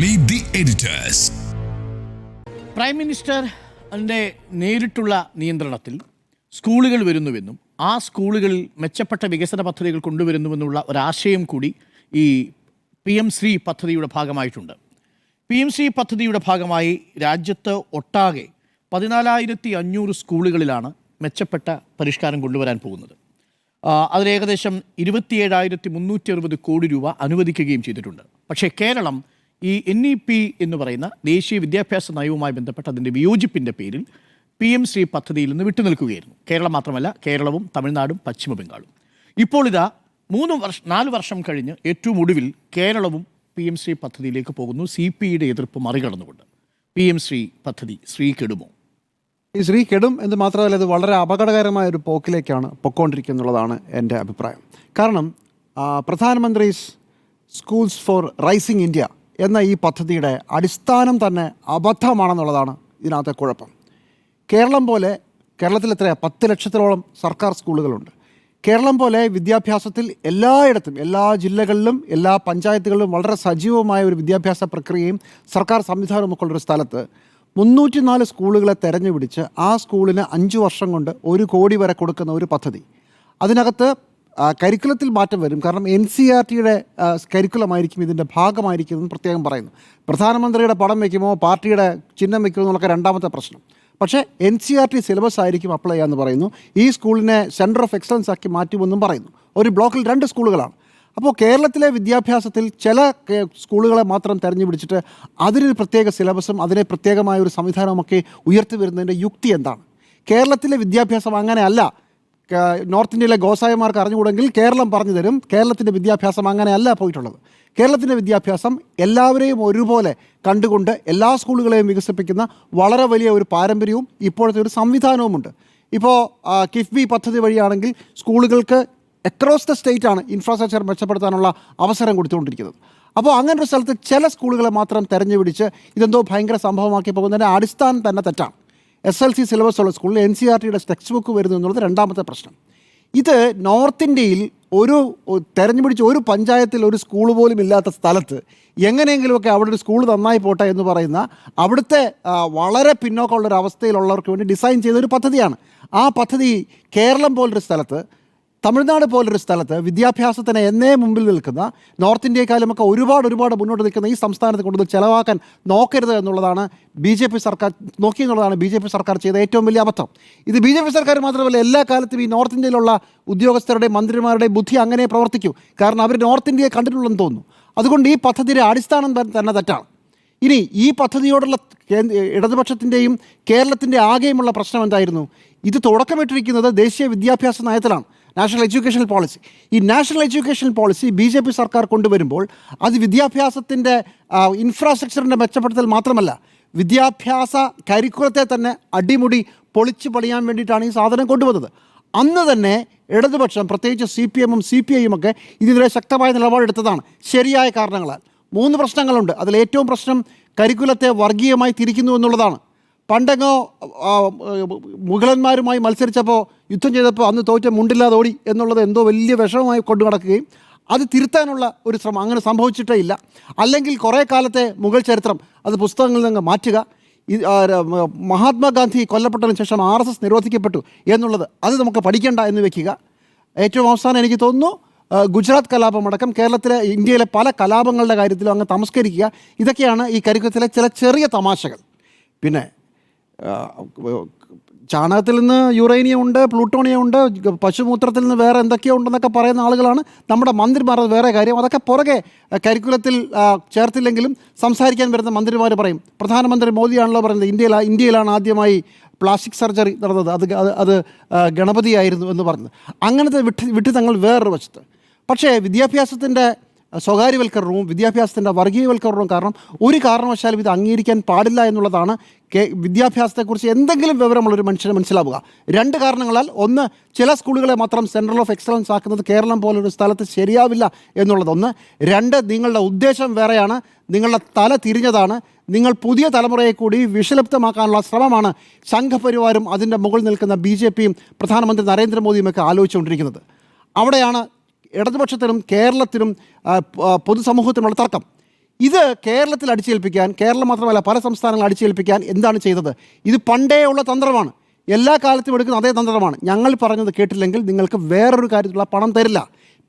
Meet the editors. Prime മിനിസ്റ്ററിൻ്റെ നേരിട്ടുള്ള നിയന്ത്രണത്തിൽ സ്കൂളുകൾ വരുന്നുവെന്നും ആ സ്കൂളുകളിൽ മെച്ചപ്പെട്ട വികസന പദ്ധതികൾ കൊണ്ടുവരുന്നുവെന്നുള്ള ഒരാശയം കൂടി ഈ PM ശ്രീ പദ്ധതിയുടെ ഭാഗമായിട്ടുണ്ട്. PM ശ്രീ പദ്ധതിയുടെ ഭാഗമായി രാജ്യത്ത് ഒട്ടാകെ 14,500 സ്കൂളുകളിലാണ് മെച്ചപ്പെട്ട പരിഷ്കാരം കൊണ്ടുവരാൻ പോകുന്നത്. അതിൽ ഏകദേശം 27,360 കോടി രൂപ അനുവദിക്കുകയും ചെയ്തിട്ടുണ്ട്. പക്ഷേ കേരളം ഈ NEP എന്ന് പറയുന്ന ദേശീയ വിദ്യാഭ്യാസ നയവുമായി ബന്ധപ്പെട്ട അതിൻ്റെ വിയോജിപ്പിൻ്റെ പേരിൽ PM ശ്രീ പദ്ധതിയിൽ നിന്ന് വിട്ടുനിൽക്കുകയായിരുന്നു. കേരളം മാത്രമല്ല, കേരളവും തമിഴ്നാടും പശ്ചിമ ബംഗാളും. ഇപ്പോൾ ഇതാ 4 വർഷം കഴിഞ്ഞ് ഏറ്റവും ഒടുവിൽ കേരളവും PM ശ്രീ പദ്ധതിയിലേക്ക് പോകുന്നു. CPയുടെ എതിർപ്പ് മറികടന്നുകൊണ്ട്. PM ശ്രീ പദ്ധതി ശ്രീ കെടുമോ? ഈ ശ്രീ കെടും എന്ന് മാത്രമല്ല, ഇത് വളരെ അപകടകരമായ ഒരു പോക്കിലേക്കാണ് പൊയ്ക്കൊണ്ടിരിക്കുന്നുള്ളതാണ് എൻ്റെ അഭിപ്രായം. കാരണം പ്രധാനമന്ത്രി സ്കൂൾസ് ഫോർ റൈസിംഗ് ഇന്ത്യ എന്ന ഈ പദ്ധതിയുടെ അടിസ്ഥാനം തന്നെ അബദ്ധമാണെന്നുള്ളതാണ് ഇതിനകത്തെ കുഴപ്പം. കേരളത്തിൽ എത്ര 10 ലക്ഷത്തോളം സർക്കാർ സ്കൂളുകളുണ്ട്. കേരളം പോലെ വിദ്യാഭ്യാസത്തിൽ എല്ലായിടത്തും, എല്ലാ ജില്ലകളിലും, എല്ലാ പഞ്ചായത്തുകളിലും വളരെ സജീവമായ ഒരു വിദ്യാഭ്യാസ പ്രക്രിയയും സർക്കാർ സംവിധാനമൊക്കെ ഉള്ളൊരു സ്ഥലത്ത് 304 സ്കൂളുകളെ തെരഞ്ഞുപിടിച്ച് ആ സ്കൂളിന് 5 വർഷം കൊണ്ട് 1 കോടി വരെ കൊടുക്കുന്ന ഒരു പദ്ധതി. അതിനകത്ത് കരിക്കുലത്തിൽ മാറ്റം വരും. കാരണം NCERTയുടെ കരിക്കുലമായിരിക്കും ഇതിൻ്റെ ഭാഗമായിരിക്കുമെന്ന് പ്രത്യേകം പറയുന്നു. പ്രധാനമന്ത്രിയുടെ പടം വയ്ക്കുമോ പാർട്ടിയുടെ ചിഹ്നം വയ്ക്കുമോ എന്നൊക്കെ രണ്ടാമത്തെ പ്രശ്നം. പക്ഷേ NCERT സിലബസ് ആയിരിക്കും അപ്ലൈ ചെയ്യാമെന്ന് പറയുന്നു. ഈ സ്കൂളിനെ സെൻറ്റർ ഓഫ് എക്സലൻസ് ആക്കി മാറ്റുമെന്നും പറയുന്നു. ഒരു ബ്ലോക്കിൽ 2 സ്കൂളുകളാണ്. അപ്പോൾ കേരളത്തിലെ വിദ്യാഭ്യാസത്തിൽ ചില സ്കൂളുകളെ മാത്രം തെരഞ്ഞുപിടിച്ചിട്ട് അതിനൊരു പ്രത്യേക സിലബസും അതിനെ പ്രത്യേകമായ ഒരു സംവിധാനമൊക്കെ ഉയർത്തി വരുന്നതിൻ്റെ യുക്തി എന്താണ്? കേരളത്തിലെ വിദ്യാഭ്യാസം അങ്ങനെയല്ല. നോർത്ത് ഇന്ത്യയിലെ ഗോസായിമാർക്ക് അറിഞ്ഞുകൂടെങ്കിൽ കേരളം പറഞ്ഞു തരും. കേരളത്തിൻ്റെ വിദ്യാഭ്യാസം അങ്ങനെയല്ല പോയിട്ടുള്ളത്. കേരളത്തിൻ്റെ വിദ്യാഭ്യാസം എല്ലാവരെയും ഒരുപോലെ കണ്ടുകൊണ്ട് എല്ലാ സ്കൂളുകളെയും വികസിപ്പിക്കുന്ന വളരെ വലിയ ഒരു പാരമ്പര്യവും ഇപ്പോഴത്തെ ഒരു സംവിധാനവുമുണ്ട്. ഇപ്പോൾ കിഫ്ബി പദ്ധതി വഴിയാണെങ്കിൽ സ്കൂളുകൾക്ക് അക്രോസ് ദ സ്റ്റേറ്റ് ആണ് ഇൻഫ്രാസ്ട്രക്ചർ മെച്ചപ്പെടുത്താനുള്ള അവസരം കൊടുത്തുകൊണ്ടിരിക്കുന്നത്. അപ്പോൾ അങ്ങനൊരു സ്ഥലത്ത് ചില സ്കൂളുകളെ മാത്രം തെരഞ്ഞുപിടിച്ച് ഇതെന്തോ ഭയങ്കര സംഭവമാക്കി പോകുന്നതിൻ്റെ അടിസ്ഥാനം തന്നെ തെറ്റാണ്. SLC സിലബസ് ഉള്ള സ്കൂളിൽ NCERTയുടെ ടെക്സ്റ്റ് ബുക്ക് വരുന്നു എന്നുള്ളത് രണ്ടാമത്തെ പ്രശ്നം. ഇത് നോർത്ത് ഇന്ത്യയിൽ ഒരു തെരഞ്ഞുപിടിച്ച ഒരു പഞ്ചായത്തിൽ ഒരു സ്കൂൾ പോലും ഇല്ലാത്ത സ്ഥലത്ത് എങ്ങനെയെങ്കിലുമൊക്കെ അവിടെ ഒരു സ്കൂൾ നന്നായി പോട്ടെ എന്ന് പറയുന്ന അവിടുത്തെ വളരെ പിന്നോക്കമുള്ളൊരു അവസ്ഥയിലുള്ളവർക്ക് വേണ്ടി ഡിസൈൻ ചെയ്തൊരു പദ്ധതിയാണ്. ആ പദ്ധതി കേരളം പോലൊരു സ്ഥലത്ത്, തമിഴ്നാട് പോലൊരു സ്ഥലത്ത് വിദ്യാഭ്യാസത്തിന് എന്നേ മുമ്പിൽ നിൽക്കുന്ന, നോർത്ത് ഇന്ത്യയെക്കാളുമൊക്കെ ഒരുപാട് മുന്നോട്ട് നിൽക്കുന്ന ഈ സംസ്ഥാനത്ത് കൊണ്ടുവന്ന് ചിലവാക്കാൻ നോക്കരുത് എന്നുള്ളതാണ് BJP സർക്കാർ നോക്കിയെന്നുള്ളതാണ് BJP സർക്കാർ ചെയ്ത ഏറ്റവും വലിയ അബദ്ധം. ഇത് BJP സർക്കാർ മാത്രമല്ല, എല്ലാ കാലത്തും ഈ നോർത്ത് ഇന്ത്യയിലുള്ള ഉദ്യോഗസ്ഥരുടെയും മന്ത്രിമാരുടെയും ബുദ്ധി അങ്ങനെ പ്രവർത്തിക്കൂ. കാരണം അവർ നോർത്ത് ഇന്ത്യയെ കണ്ടിട്ടുള്ളതെന്ന് തോന്നുന്നു. അതുകൊണ്ട് ഈ പദ്ധതിയുടെ അടിസ്ഥാനം തന്നെ തെറ്റാണ്. ഇനി ഈ പദ്ധതിയോടുള്ള ഇടതുപക്ഷത്തിൻ്റെയും കേരളത്തിൻ്റെ ആകെയുമുള്ള പ്രശ്നം എന്തായിരുന്നു? ഇത് തുടക്കമിട്ടിരിക്കുന്നത് ദേശീയ വിദ്യാഭ്യാസ നയത്തിലാണ്, നാഷണൽ എഡ്യൂക്കേഷൻ പോളിസി. ഈ നാഷണൽ എഡ്യൂക്കേഷൻ പോളിസി BJP സർക്കാർ കൊണ്ടുവരുമ്പോൾ അത് വിദ്യാഭ്യാസത്തിൻ്റെ ഇൻഫ്രാസ്ട്രക്ചറിൻ്റെ മെച്ചപ്പെടുത്തൽ മാത്രമല്ല, വിദ്യാഭ്യാസ കരിക്കുലത്തെ തന്നെ അടിമുടി പൊളിച്ചു പണിയാൻ വേണ്ടിയിട്ടാണ് ഈ സാധനം കൊണ്ടുവന്നത്. അന്ന് തന്നെ ഇടതുപക്ഷം, പ്രത്യേകിച്ച് CPM-ഉം CPI-യും ഒക്കെ ഇതിനെതിരെ ശക്തമായ നിലപാടെടുത്തതാണ്, ശരിയായ കാരണങ്ങളാൽ. 3 പ്രശ്നങ്ങളുണ്ട്. അതിലേറ്റവും പ്രശ്നം കരിക്കുലത്തെ വർഗീയമായി തിരിക്കുന്നു എന്നുള്ളതാണ്. പണ്ടെങ്ങോ മുഗളന്മാരുമായി മത്സരിച്ചപ്പോൾ, യുദ്ധം ചെയ്തപ്പോൾ അന്ന് തോറ്റ മുണ്ടില്ലാതെ ഓടി എന്നുള്ളത് എന്തോ വലിയ വിഷമമായി കൊണ്ടു നടക്കുകയും അത് തിരുത്താനുള്ള ഒരു ശ്രമം അങ്ങനെ സംഭവിച്ചിട്ടേ ഇല്ല. അല്ലെങ്കിൽ കുറേ കാലത്തെ മുഗൾ ചരിത്രം അത് പുസ്തകങ്ങളിൽ നിന്ന് മാറ്റുക. മഹാത്മാഗാന്ധി കൊല്ലപ്പെട്ടതിന് ശേഷം RSS നിരോധിക്കപ്പെട്ടു എന്നുള്ളത് അത് നമുക്ക് പഠിക്കേണ്ട എന്ന് വെക്കുക. ഏറ്റവും അവസാനം എനിക്ക് തോന്നുന്നു ഗുജറാത്ത് കലാപമടക്കം ഇന്ത്യയിലെ പല കലാപങ്ങളുടെ കാര്യത്തിലും അങ്ങ് തമസ്കരിക്കുക. ഇതൊക്കെയാണ് ഈ കരിക്കുലത്തിലെ ചില ചെറിയ തമാശകൾ. പിന്നെ ചാണകത്തിൽ നിന്ന് യുറേനിയം ഉണ്ട്, പ്ലൂട്ടോണിയം ഉണ്ട്, പശുമൂത്രത്തിൽ നിന്ന് വേറെ എന്തൊക്കെയോ ഉണ്ടെന്നൊക്കെ പറയുന്ന ആളുകളാണ് നമ്മുടെ മന്ത്രിമാർ. വേറെ കാര്യം, അതൊക്കെ പുറകെ കരിക്കുലത്തിൽ ചേർത്തില്ലെങ്കിലും സംസാരിക്കാൻ വരുന്ന മന്ത്രിമാർ പറയും. പ്രധാനമന്ത്രി മോദിയാണല്ലോ പറയുന്നത് ഇന്ത്യയിലാണ് ആദ്യമായി പ്ലാസ്റ്റിക് സർജറി നടന്നത്, അത് ഗണപതിയായിരുന്നു എന്ന് പറഞ്ഞത്. അങ്ങനത്തെ വിട്ടുതങ്ങൾ വേറൊരു വശത്ത്. പക്ഷേ വിദ്യാഭ്യാസത്തിൻ്റെ സ്വകാര്യവൽക്കരണവും വിദ്യാഭ്യാസത്തിൻ്റെ വർഗീയവൽക്കരണവും കാരണം ഒരു കാരണവശാലും ഇത് അംഗീകരിക്കാൻ പാടില്ല എന്നുള്ളതാണ് വിദ്യാഭ്യാസത്തെക്കുറിച്ച് എന്തെങ്കിലും വിവരമുള്ളൊരു മനുഷ്യന് മനസ്സിലാവുക. 2 കാരണങ്ങളാൽ. ഒന്ന്, ചില സ്കൂളുകളെ മാത്രം സെൻട്രൽ ഓഫ് എക്സലൻസ് ആക്കുന്നത് കേരളം പോലൊരു സ്ഥലത്ത് ശരിയാവില്ല എന്നുള്ളതൊന്ന്. 2, നിങ്ങളുടെ ഉദ്ദേശം വേറെയാണ്, നിങ്ങളുടെ തല തിരിഞ്ഞതാണ്. നിങ്ങൾ പുതിയ തലമുറയെ കൂടി വിഷലിപ്തമാക്കാനുള്ള ശ്രമമാണ് സംഘപരിവാരും അതിൻ്റെ മുകളിൽ നിൽക്കുന്ന BJP-യും പ്രധാനമന്ത്രി നരേന്ദ്രമോദിയുമൊക്കെ ആലോചിച്ചുകൊണ്ടിരിക്കുന്നത്. അവിടെയാണ് ഇടതുപക്ഷത്തിനും കേരളത്തിനും പൊതുസമൂഹത്തിനുള്ള തർക്കം. ഇത് കേരളത്തിൽ അടിച്ചേൽപ്പിക്കാൻ, കേരളം മാത്രമല്ല പല സംസ്ഥാനങ്ങൾ അടിച്ചേൽപ്പിക്കാൻ എന്താണ് ചെയ്തത്? ഇത് പണ്ടേ ഉള്ള തന്ത്രമാണ്. എല്ലാ കാലത്തും എടുക്കുന്ന അതേ തന്ത്രമാണ്. ഞങ്ങൾ പറഞ്ഞത് കേട്ടില്ലെങ്കിൽ നിങ്ങൾക്ക് വേറൊരു കാര്യത്തിലുള്ള പണം തരില്ല.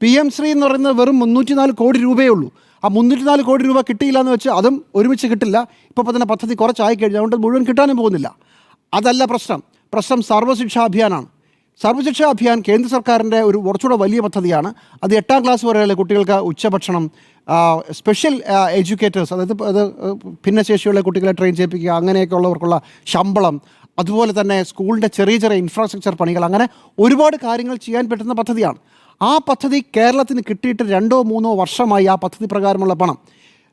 PM ശ്രീ എന്ന് പറയുന്നത് വെറും 304 കോടി രൂപയേ ഉള്ളൂ. ആ 304 കോടി രൂപ കിട്ടിയില്ല എന്ന് വെച്ച് അതും ഒരുമിച്ച് കിട്ടില്ല. ഇപ്പോൾ തന്നെ പദ്ധതി കുറച്ചായി കഴിഞ്ഞാൽ അതുകൊണ്ട് മുഴുവൻ കിട്ടാനും പോകുന്നില്ല. അതല്ല പ്രശ്നം. പ്രശ്നം സർവ്വശിക്ഷാ അഭിയാനാണ്. സർവ്വശിക്ഷാ അഭിയാൻ കേന്ദ്ര സർക്കാരിൻ്റെ ഒരു കുറച്ചുകൂടെ വലിയ പദ്ധതിയാണ്. അത് 8ാം ക്ലാസ് വരെയുള്ള കുട്ടികൾക്ക് ഉച്ചഭക്ഷണം, സ്പെഷ്യൽ എഡ്യൂക്കേറ്റേഴ്സ്, അതായത് ഭിന്നശേഷിയുള്ള കുട്ടികളെ ട്രെയിൻ ചെയ്യിപ്പിക്കുക, അങ്ങനെയൊക്കെ ഉള്ളവർക്കുള്ള ശമ്പളം, അതുപോലെ തന്നെ സ്കൂളിൻ്റെ ചെറിയ ചെറിയ ഇൻഫ്രാസ്ട്രക്ചർ പണികൾ, അങ്ങനെ ഒരുപാട് കാര്യങ്ങൾ ചെയ്യാൻ പറ്റുന്ന പദ്ധതിയാണ്. ആ പദ്ധതി കേരളത്തിന് കിട്ടിയിട്ട് 2-3 വർഷമായി ആ പദ്ധതി പ്രകാരമുള്ള പണം.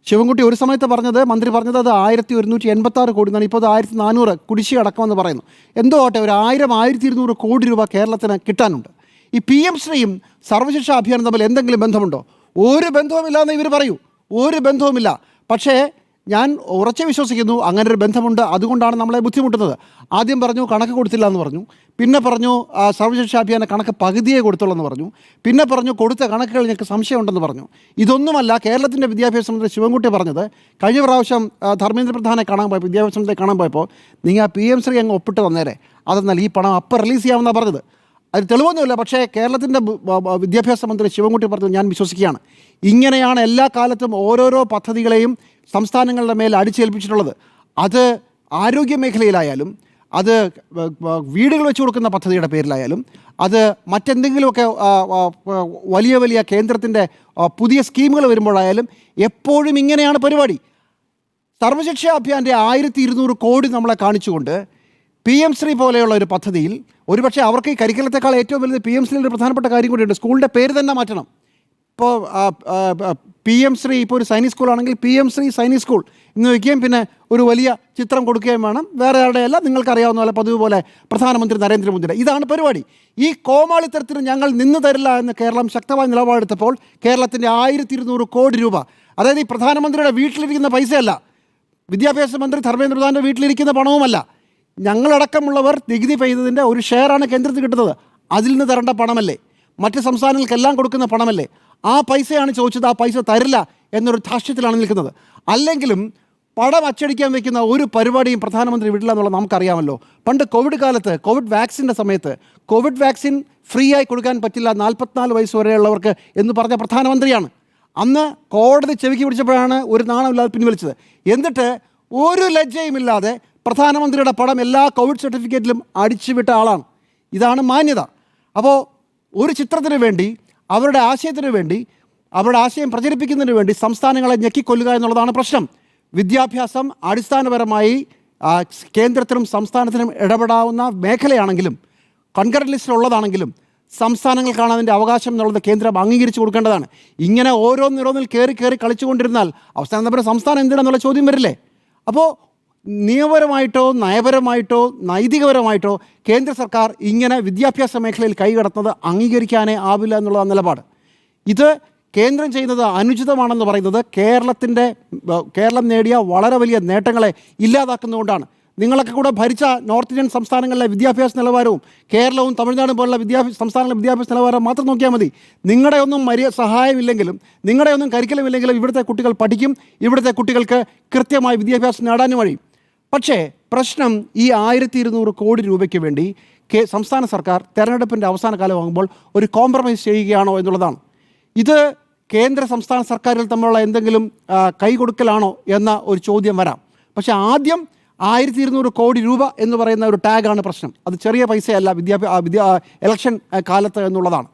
ശിവൻകുട്ടി ഒരു സമയത്ത് മന്ത്രി പറഞ്ഞത് അത് 1186 കോടി എന്നാണ്. ഇപ്പോൾ അത് 1400 കുടിശ്ശിക അടക്കമെന്ന് പറയുന്നു. എന്തോ ആട്ടെ, ഒരു 1000-1200 കോടി രൂപ കേരളത്തിന് കിട്ടാനുണ്ട്. ഈ PM ശ്രീയും സർവ്വശിക്ഷാ അഭിയാനും തമ്മിൽ എന്തെങ്കിലും ബന്ധമുണ്ടോ? ഒരു ബന്ധവുമില്ല എന്ന് ഇവർ പറയൂ. ഒരു ബന്ധവുമില്ല. പക്ഷേ ഞാൻ ഉറച്ചു വിശ്വസിക്കുന്നു അങ്ങനെ ഒരു ബന്ധമുണ്ട്. അതുകൊണ്ടാണ് നമ്മളെ ബുദ്ധിമുട്ടുന്നത്. ആദ്യം പറഞ്ഞു കണക്ക് കൊടുത്തില്ല എന്ന് പറഞ്ഞു, പിന്നെ പറഞ്ഞു സർവ്വശിക്ഷാ അഭിയാന കണക്ക് പകുതിയെ കൊടുത്തുള്ളൂ എന്ന് പറഞ്ഞു, പിന്നെ പറഞ്ഞു കൊടുത്ത കണക്കുകൾ ഞങ്ങൾക്ക് സംശയമുണ്ടെന്ന് പറഞ്ഞു. ഇതൊന്നുമല്ല കേരളത്തിൻ്റെ വിദ്യാഭ്യാസ മന്ത്രി ശിവൻകുട്ടി പറഞ്ഞത്. കഴിഞ്ഞ പ്രാവശ്യം ധർമ്മേന്ദ്ര പ്രധാനെ കാണാൻ പോയപ്പോൾ, വിദ്യാഭ്യാസ മന്ത്രിയെ കാണാൻ പോയപ്പോൾ, നിങ്ങൾ PM ശ്രീ അങ്ങ് ഒപ്പിട്ട് തന്നേരെ, അതെന്നാൽ ഈ പണം അപ്പം റിലീസ് ചെയ്യാമെന്നാണ് പറഞ്ഞത്. അത് തെളിവൊന്നുമില്ല. പക്ഷേ കേരളത്തിൻ്റെ വിദ്യാഭ്യാസ മന്ത്രി ശിവൻകുട്ടി പറഞ്ഞത് ഞാൻ വിശ്വസിക്കുകയാണ്. ഇങ്ങനെയാണ് എല്ലാ കാലത്തും ഓരോരോ പദ്ധതികളെയും സംസ്ഥാനങ്ങളുടെ മേൽ അടിച്ചേൽപ്പിച്ചിട്ടുള്ളത്. അത് ആരോഗ്യ മേഖലയിലായാലും, അത് വീടുകൾ വെച്ച് കൊടുക്കുന്ന പദ്ധതിയുടെ പേരിലായാലും, അത് മറ്റെന്തെങ്കിലുമൊക്കെ വലിയ വലിയ കേന്ദ്രത്തിൻ്റെ പുതിയ സ്കീമുകൾ വരുമ്പോഴായാലും എപ്പോഴും ഇങ്ങനെയാണ് പരിപാടി. സർവ്വശിക്ഷാ അഭിയാൻ്റെ 1200 കോടി നമ്മളെ കാണിച്ചുകൊണ്ട് PM ശ്രീ പോലെയുള്ള ഒരു പദ്ധതിയിൽ, ഒരുപക്ഷെ അവർക്ക് ഈ കരിക്കുലത്തേക്കാൾ ഏറ്റവും വലുത് PM ശ്രീയിൽ ഒരു പ്രധാനപ്പെട്ട കാര്യം കൂടിയുണ്ട്. സ്കൂളിൻ്റെ പേര് തന്നെ മാറ്റണം. ഇപ്പോൾ PM ശ്രീ ഇപ്പോൾ ഒരു സൈനിക് സ്കൂളാണെങ്കിൽ PM ശ്രീ സൈനിക് സ്കൂൾ എന്ന് വയ്ക്കുകയും പിന്നെ ഒരു വലിയ ചിത്രം കൊടുക്കുകയും വേണം. വേറെ ആരുടെയല്ല, നിങ്ങൾക്കറിയാവുന്ന പോലെ പതിവ് പോലെ പ്രധാനമന്ത്രി നരേന്ദ്രമോദിയുടെ. ഇതാണ് പരിപാടി. ഈ കോമാളിത്തരത്തിന് ഞങ്ങൾ നിന്ന് തരില്ല എന്ന് കേരളം ശക്തമായ നിലപാടെടുത്തപ്പോൾ കേരളത്തിൻ്റെ 1200 കോടി രൂപ, അതായത് ഈ പ്രധാനമന്ത്രിയുടെ വീട്ടിലിരിക്കുന്ന പൈസയല്ല, വിദ്യാഭ്യാസ മന്ത്രി ധർമ്മേന്ദ്ര പ്രധാൻ്റെ വീട്ടിലിരിക്കുന്ന പണവുമല്ല, ഞങ്ങളടക്കമുള്ളവർ നികുതി പെയ്തതിൻ്റെ ഒരു ഷെയറാണ് കേന്ദ്രത്തിൽ കിട്ടുന്നത്. അതിൽ നിന്ന് തരേണ്ട പണമല്ലേ, മറ്റ് സംസ്ഥാനങ്ങൾക്കെല്ലാം കൊടുക്കുന്ന പണമല്ലേ? ആ പൈസയാണ് ചോദിച്ചത്. ആ പൈസ തരില്ല എന്നൊരു ധാർഷ്ട്യത്തിലാണ് നിൽക്കുന്നത്. അല്ലെങ്കിലും പണം അച്ചടിക്കാൻ വയ്ക്കുന്ന ഒരു പരിപാടിയും പ്രധാനമന്ത്രി വിടില്ല എന്നുള്ളത് നമുക്കറിയാമല്ലോ. പണ്ട് കോവിഡ് കാലത്ത്, കോവിഡ് വാക്സിൻ്റെ സമയത്ത്, കോവിഡ് വാക്സിൻ ഫ്രീ ആയി കൊടുക്കാൻ പറ്റില്ല 44 വയസ്സ് വരെയുള്ളവർക്ക് എന്ന് പറഞ്ഞ പ്രധാനമന്ത്രിയാണ്. അന്ന് കോടതി ചെവിക്ക് പിടിച്ചപ്പോഴാണ് ഒരു നാണമില്ലാതെ പിൻവലിച്ചത്. എന്നിട്ട് ഒരു ലജ്ജയുമില്ലാതെ പ്രധാനമന്ത്രിയുടെ പണം എല്ലാ കോവിഡ് സർട്ടിഫിക്കറ്റിലും അടിച്ചുവിട്ട ആളാണ്. ഇതാണ് മാന്യത. അപ്പോൾ ഒരു ചിത്രത്തിന് വേണ്ടി, അവരുടെ ആശയത്തിന് വേണ്ടി, അവരുടെ ആശയം പ്രചരിപ്പിക്കുന്നതിന് വേണ്ടി സംസ്ഥാനങ്ങളെ ഞെക്കിക്കൊല്ലുക എന്നുള്ളതാണ് പ്രശ്നം. വിദ്യാഭ്യാസം അടിസ്ഥാനപരമായി കേന്ദ്രത്തിനും സംസ്ഥാനത്തിനും ഇടപെടാവുന്ന മേഖലയാണെങ്കിലും, കൺകറന്റ് ലിസ്റ്റിലുള്ളതാണെങ്കിലും, സംസ്ഥാനങ്ങൾക്കാണ് അതിൻ്റെ അവകാശം എന്നുള്ളത് കേന്ദ്രം അംഗീകരിച്ചു കൊടുക്കേണ്ടതാണ്. ഇങ്ങനെ ഓരോന്നിൽ കയറി കളിച്ചുകൊണ്ടിരുന്നാൽ അവസാനം നമ്മുടെ സംസ്ഥാനം എന്തിനാന്നുള്ള ചോദ്യം വരില്ലേ? അപ്പോൾ നിയമപരമായിട്ടോ നയപരമായിട്ടോ നൈതികപരമായിട്ടോ കേന്ദ്ര സർക്കാർ ഇങ്ങനെ വിദ്യാഭ്യാസ മേഖലയിൽ കൈകടത്തുന്നത് അംഗീകരിക്കാനേ ആവില്ല എന്നുള്ളതാണ് നിലപാട്. ഇത് കേന്ദ്രം ചെയ്യുന്നത് അനുചിതമാണെന്ന് പറയുന്നത് കേരളം നേടിയ വളരെ വലിയ നേട്ടങ്ങളെ ഇല്ലാതാക്കുന്നതുകൊണ്ടാണ്. നിങ്ങളൊക്കെ കൂടെ ഭരിച്ച നോർത്ത് ഇന്ത്യൻ സംസ്ഥാനങ്ങളിലെ വിദ്യാഭ്യാസ നിലവാരവും കേരളവും തമിഴ്നാടും പോലുള്ള സംസ്ഥാനങ്ങളിലെ വിദ്യാഭ്യാസ നിലവാരം മാത്രം നോക്കിയാൽ മതി. നിങ്ങളുടെ ഒന്നും സഹായമില്ലെങ്കിലും, നിങ്ങളുടെ ഒന്നും കരിക്കുലമില്ലെങ്കിലും ഇവിടുത്തെ കുട്ടികൾ പഠിക്കും, ഇവിടുത്തെ കുട്ടികൾക്ക് കൃത്യമായി വിദ്യാഭ്യാസം നേടാനും കഴിയും. പക്ഷേ പ്രശ്നം ഈ 1200 കോടി രൂപയ്ക്ക് വേണ്ടി സംസ്ഥാന സർക്കാർ തെരഞ്ഞെടുപ്പിൻ്റെ അവസാന കാലമാകുമ്പോൾ ഒരു കോംപ്രമൈസ് ചെയ്യുകയാണോ എന്നുള്ളതാണ്. ഇത് കേന്ദ്ര സംസ്ഥാന സർക്കാരുകൾ തമ്മിലുള്ള എന്തെങ്കിലും കൈകൊടുക്കലാണോ എന്ന ഒരു ചോദ്യം വരാം. പക്ഷേ ആദ്യം 1200 കോടി രൂപ എന്ന് പറയുന്ന ഒരു ടാഗാണ് പ്രശ്നം. അത് ചെറിയ പൈസയല്ല ഇലക്ഷൻ കാലത്ത് എന്നുള്ളതാണ്.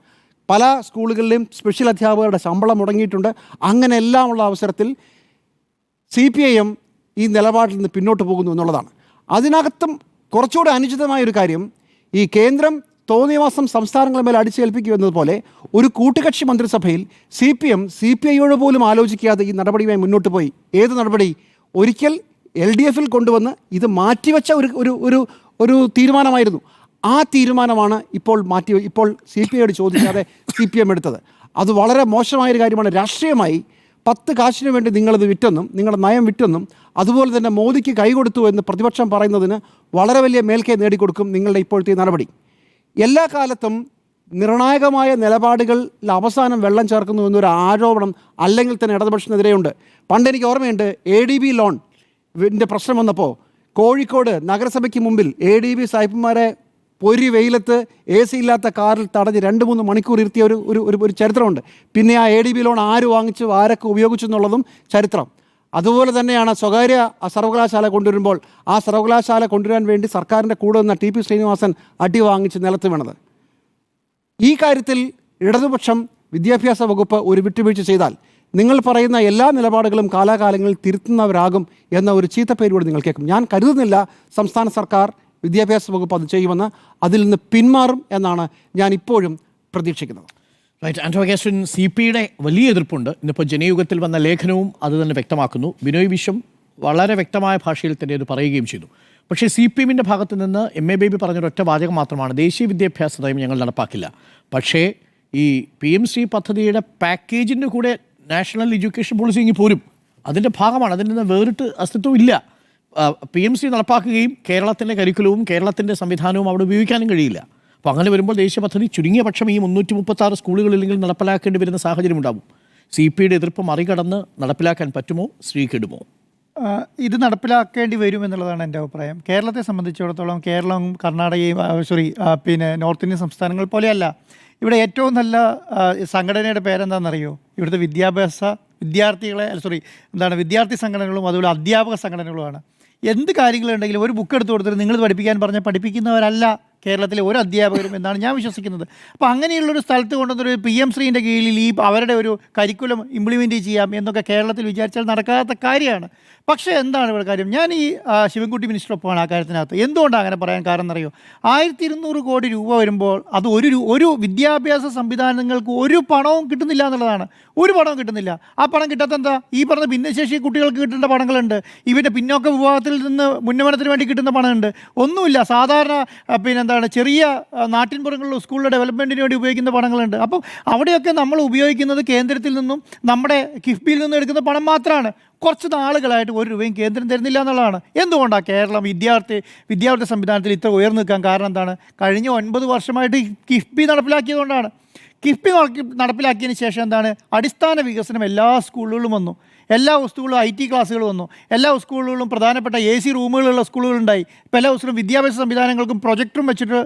പല സ്കൂളുകളിലെയും സ്പെഷ്യൽ അധ്യാപകരുടെ ശമ്പളം മുടങ്ങിയിട്ടുണ്ട്. അങ്ങനെ എല്ലാമുള്ള അവസരത്തിൽ CPIM ഈ നിലപാടിൽ നിന്ന് പിന്നോട്ട് പോകുന്നു എന്നുള്ളതാണ്. അതിനകത്തും കുറച്ചുകൂടെ അനുചിതമായൊരു കാര്യം, ഈ കേന്ദ്രം തോന്നിയവാസം സംസ്ഥാനങ്ങളുടെ മേൽ അടിച്ചേൽപ്പിക്കുമെന്നതുപോലെ ഒരു കൂട്ടുകക്ഷി മന്ത്രിസഭയിൽ CPIയോട് പോലും ആലോചിക്കാതെ ഈ നടപടിയുമായി മുന്നോട്ട് പോയി. ഏത് നടപടി? ഒരിക്കൽ LDFൽ കൊണ്ടുവന്ന് ഇത് മാറ്റിവെച്ച ഒരു തീരുമാനമായിരുന്നു. ആ തീരുമാനമാണ് ഇപ്പോൾ CPIയോട് ചോദിക്കാതെ CPM എടുത്തത്. അത് വളരെ മോശമായൊരു കാര്യമാണ്. രാഷ്ട്രീയമായി 10 കാശിന് വേണ്ടി നിങ്ങളത് വിറ്റെന്നും നിങ്ങളുടെ നയം വിറ്റെന്നും അതുപോലെ തന്നെ മോദിക്ക് കൈകൊടുത്തു എന്ന് പ്രതിപക്ഷം പറയുന്നതിന് വളരെ വലിയ മേൽക്കൈ നേടിക്കൊടുക്കും നിങ്ങളുടെ ഇപ്പോഴത്തെ നടപടി. എല്ലാ കാലത്തും നിർണായകമായ നിലപാടുകളിൽ അവസാനം വെള്ളം ചേർക്കുന്നു എന്നൊരു ആരോപണം അല്ലെങ്കിൽ തന്നെ ഇടതുപക്ഷത്തിനെതിരെയുണ്ട്. പണ്ട് എനിക്ക് ഓർമ്മയുണ്ട്, ADB ലോൺ പ്രശ്നം വന്നപ്പോൾ കോഴിക്കോട് നഗരസഭയ്ക്ക് മുമ്പിൽ ADB സാഹിബന്മാരെ പൊരി വെയിലത്ത് AC ഇല്ലാത്ത കാറിൽ തടഞ്ഞ് 2-3 മണിക്കൂർ ഇരുത്തിയ ഒരു ചരിത്രമുണ്ട്. പിന്നെ ആ ADB ലോൺ ആര് വാങ്ങിച്ചു, ആരൊക്കെ ഉപയോഗിച്ചു എന്നുള്ളതും ചരിത്രം. അതുപോലെ തന്നെയാണ് സ്വകാര്യ സർവകലാശാല കൊണ്ടുവരുമ്പോൾ ആ സർവകലാശാല കൊണ്ടുവരാൻ വേണ്ടി സർക്കാരിൻ്റെ കൂടെ നിന്ന TP ശ്രീനിവാസൻ അടി വാങ്ങിച്ച് നിലത്ത് വീണത്. ഈ കാര്യത്തിൽ ഇടതുപക്ഷം വിദ്യാഭ്യാസ വകുപ്പ് ഒരു വിട്ടുവീഴ്ച ചെയ്താൽ നിങ്ങൾ പറയുന്ന എല്ലാ നിലപാടുകളും കാലാകാലങ്ങളിൽ തിരുത്തുന്നവരാകും എന്ന ഒരു ചീത്തപ്പേരോട് നിങ്ങൾ കേൾക്കും. ഞാൻ കരുതുന്നില്ല സംസ്ഥാന സർക്കാർ വിദ്യാഭ്യാസ വകുപ്പ് അത് ചെയ്യുമെന്ന്. അതിൽ നിന്ന് പിന്മാറും എന്നാണ് ഞാൻ ഇപ്പോഴും പ്രതീക്ഷിക്കുന്നത്. റൈറ്റ്. ആൻഡ്രോ അഗസ്റ്റിൻ, CPയുടെ വലിയ എതിർപ്പുണ്ട്. ഇന്നിപ്പോൾ ജനയുഗത്തിൽ വന്ന ലേഖനവും അത് തന്നെ വ്യക്തമാക്കുന്നു. ബിനോയ് വിശ്വം വളരെ വ്യക്തമായ ഭാഷയിൽ തന്നെ അത് പറയുകയും ചെയ്തു. പക്ഷേ CPMൻ്റെ ഭാഗത്ത് നിന്ന് MA ബേബി പറഞ്ഞൊരൊറ്റ വാചകം മാത്രമാണ്, ദേശീയ വിദ്യാഭ്യാസ നയം ഞങ്ങൾ നടപ്പാക്കില്ല. പക്ഷേ ഈ PMC പദ്ധതിയുടെ പാക്കേജിൻ്റെ കൂടെ നാഷണൽ എഡ്യൂക്കേഷൻ പോളിസി ഇങ്ങ് പോരും. അതിൻ്റെ ഭാഗമാണ്. അതിൽ നിന്ന് വേറിട്ട് അസ്തിത്വം ഇല്ല. PMC നടപ്പാക്കുകയും കേരളത്തിൻ്റെ കരിക്കുലവും കേരളത്തിൻ്റെ സംവിധാനവും അവിടെ ഉപയോഗിക്കാനും കഴിയില്ല. അപ്പോൾ അങ്ങനെ വരുമ്പോൾ ദേശീയ പദ്ധതി ചുരുങ്ങിയ പക്ഷം ഈ 336 സ്കൂളുകളിലെങ്കിലും നടപ്പിലാക്കേണ്ടി വരുന്ന സാഹചര്യം ഉണ്ടാവും. CPയുടെ എതിർപ്പ് മറികടന്ന് നടപ്പിലാക്കാൻ പറ്റുമോ, ശ്രീകിടുമോ? ഇത് നടപ്പിലാക്കേണ്ടി വരും എന്നുള്ളതാണ് എൻ്റെ അഭിപ്രായം. കേരളത്തെ സംബന്ധിച്ചിടത്തോളം കേരളം കർണാടകയും പിന്നെ നോർത്ത് ഇന്ത്യൻ സംസ്ഥാനങ്ങൾ പോലെയല്ല. ഇവിടെ ഏറ്റവും നല്ല സംഘടനയുടെ പേരെന്താണെന്നറിയോ? ഇവിടുത്തെ വിദ്യാർത്ഥി സംഘടനകളും അതുപോലെ അധ്യാപക സംഘടനകളുമാണ്. എന്ത് കാര്യങ്ങളുണ്ടെങ്കിലും ഒരു ബുക്ക് എടുത്ത് കൊടുത്തിട്ട് നിങ്ങൾ പഠിപ്പിക്കാൻ പറഞ്ഞാൽ പഠിപ്പിക്കുന്നവരല്ല കേരളത്തിലെ ഒരു അധ്യാപകരും എന്നാണ് ഞാൻ വിശ്വസിക്കുന്നത്. അപ്പോൾ അങ്ങനെയുള്ളൊരു സ്ഥലത്ത് കൊണ്ടുവന്നൊരു PM ശ്രീൻ്റെ കീഴിൽ അവരുടെ ഒരു കരിക്കുലം ഇംപ്ലിമെൻറ്റ് ചെയ്യാം എന്നൊക്കെ കേരളത്തിൽ വിചാരിച്ചാൽ നടക്കാത്ത കാര്യമാണ്. പക്ഷേ എന്താണ് ഇവിടെ കാര്യം? ഞാൻ ഈ ശിവൻകുട്ടി മിനിസ്റ്ററൊപ്പമാണ് ആ കാര്യത്തിനകത്ത്. എന്തുകൊണ്ടാണ് അങ്ങനെ പറയാൻ കാരണം എന്നറിയോ? 1200 കോടി രൂപ വരുമ്പോൾ അത് ഒരു വിദ്യാഭ്യാസ സംവിധാനങ്ങൾക്ക് ഒരു പണവും കിട്ടുന്നില്ല എന്നുള്ളതാണ്. ഒരു പണവും കിട്ടുന്നില്ല. ആ പണം കിട്ടാത്ത എന്താ? ഈ പറഞ്ഞ ഭിന്നശേഷി കുട്ടികൾക്ക് കിട്ടേണ്ട പണങ്ങളുണ്ട്, ഇവൻ്റെ പിന്നോക്ക വിഭാഗത്തിൽ നിന്ന് മുന്നേറ്റത്തിന് വേണ്ടി കിട്ടുന്ന പണമുണ്ട്. ഒന്നുമില്ല. സാധാരണ ചെറിയ നാട്ടിൻപുറങ്ങളിലുള്ള സ്കൂളിലെ ഡെവലപ്മെൻറ്റിന് വേണ്ടി ഉപയോഗിക്കുന്ന പണങ്ങളുണ്ട്. അപ്പം അവിടെയൊക്കെ നമ്മൾ ഉപയോഗിക്കുന്നത് കേന്ദ്രത്തിൽ നിന്നും നമ്മുടെ കിഫ്ബിയിൽ നിന്നും എടുക്കുന്ന പണം മാത്രമാണ്. കുറച്ച് നാളുകളായിട്ട് 1 രൂപയും കേന്ദ്രം തരുന്നില്ല എന്നുള്ളതാണ്. എന്തുകൊണ്ടാണ് കേരളം വിദ്യാർത്ഥി സംവിധാനത്തിൽ ഇത്ര ഉയർന്നു നിൽക്കാൻ കാരണം എന്താണ്? കഴിഞ്ഞ 9 വർഷമായിട്ട് കിഫ്ബി നടപ്പിലാക്കിയതുകൊണ്ടാണ്. കിഫ്ബി നടപ്പിലാക്കിയതിന് ശേഷം എന്താണ്? അടിസ്ഥാന വികസനം എല്ലാ സ്കൂളുകളിലും വന്നു. എല്ലാ സ്കൂളിലും IT ക്ലാസ്സുകൾ വന്നു. എല്ലാ സ്കൂളുകളിലും പ്രധാനപ്പെട്ട AC റൂമുകളുള്ള സ്കൂളുകളുണ്ടായി. ഇപ്പോൾ എല്ലാ സ്കൂളും വിദ്യാഭ്യാസ സംവിധാനങ്ങൾക്കും പ്രൊജക്ടറും വെച്ചിട്ട്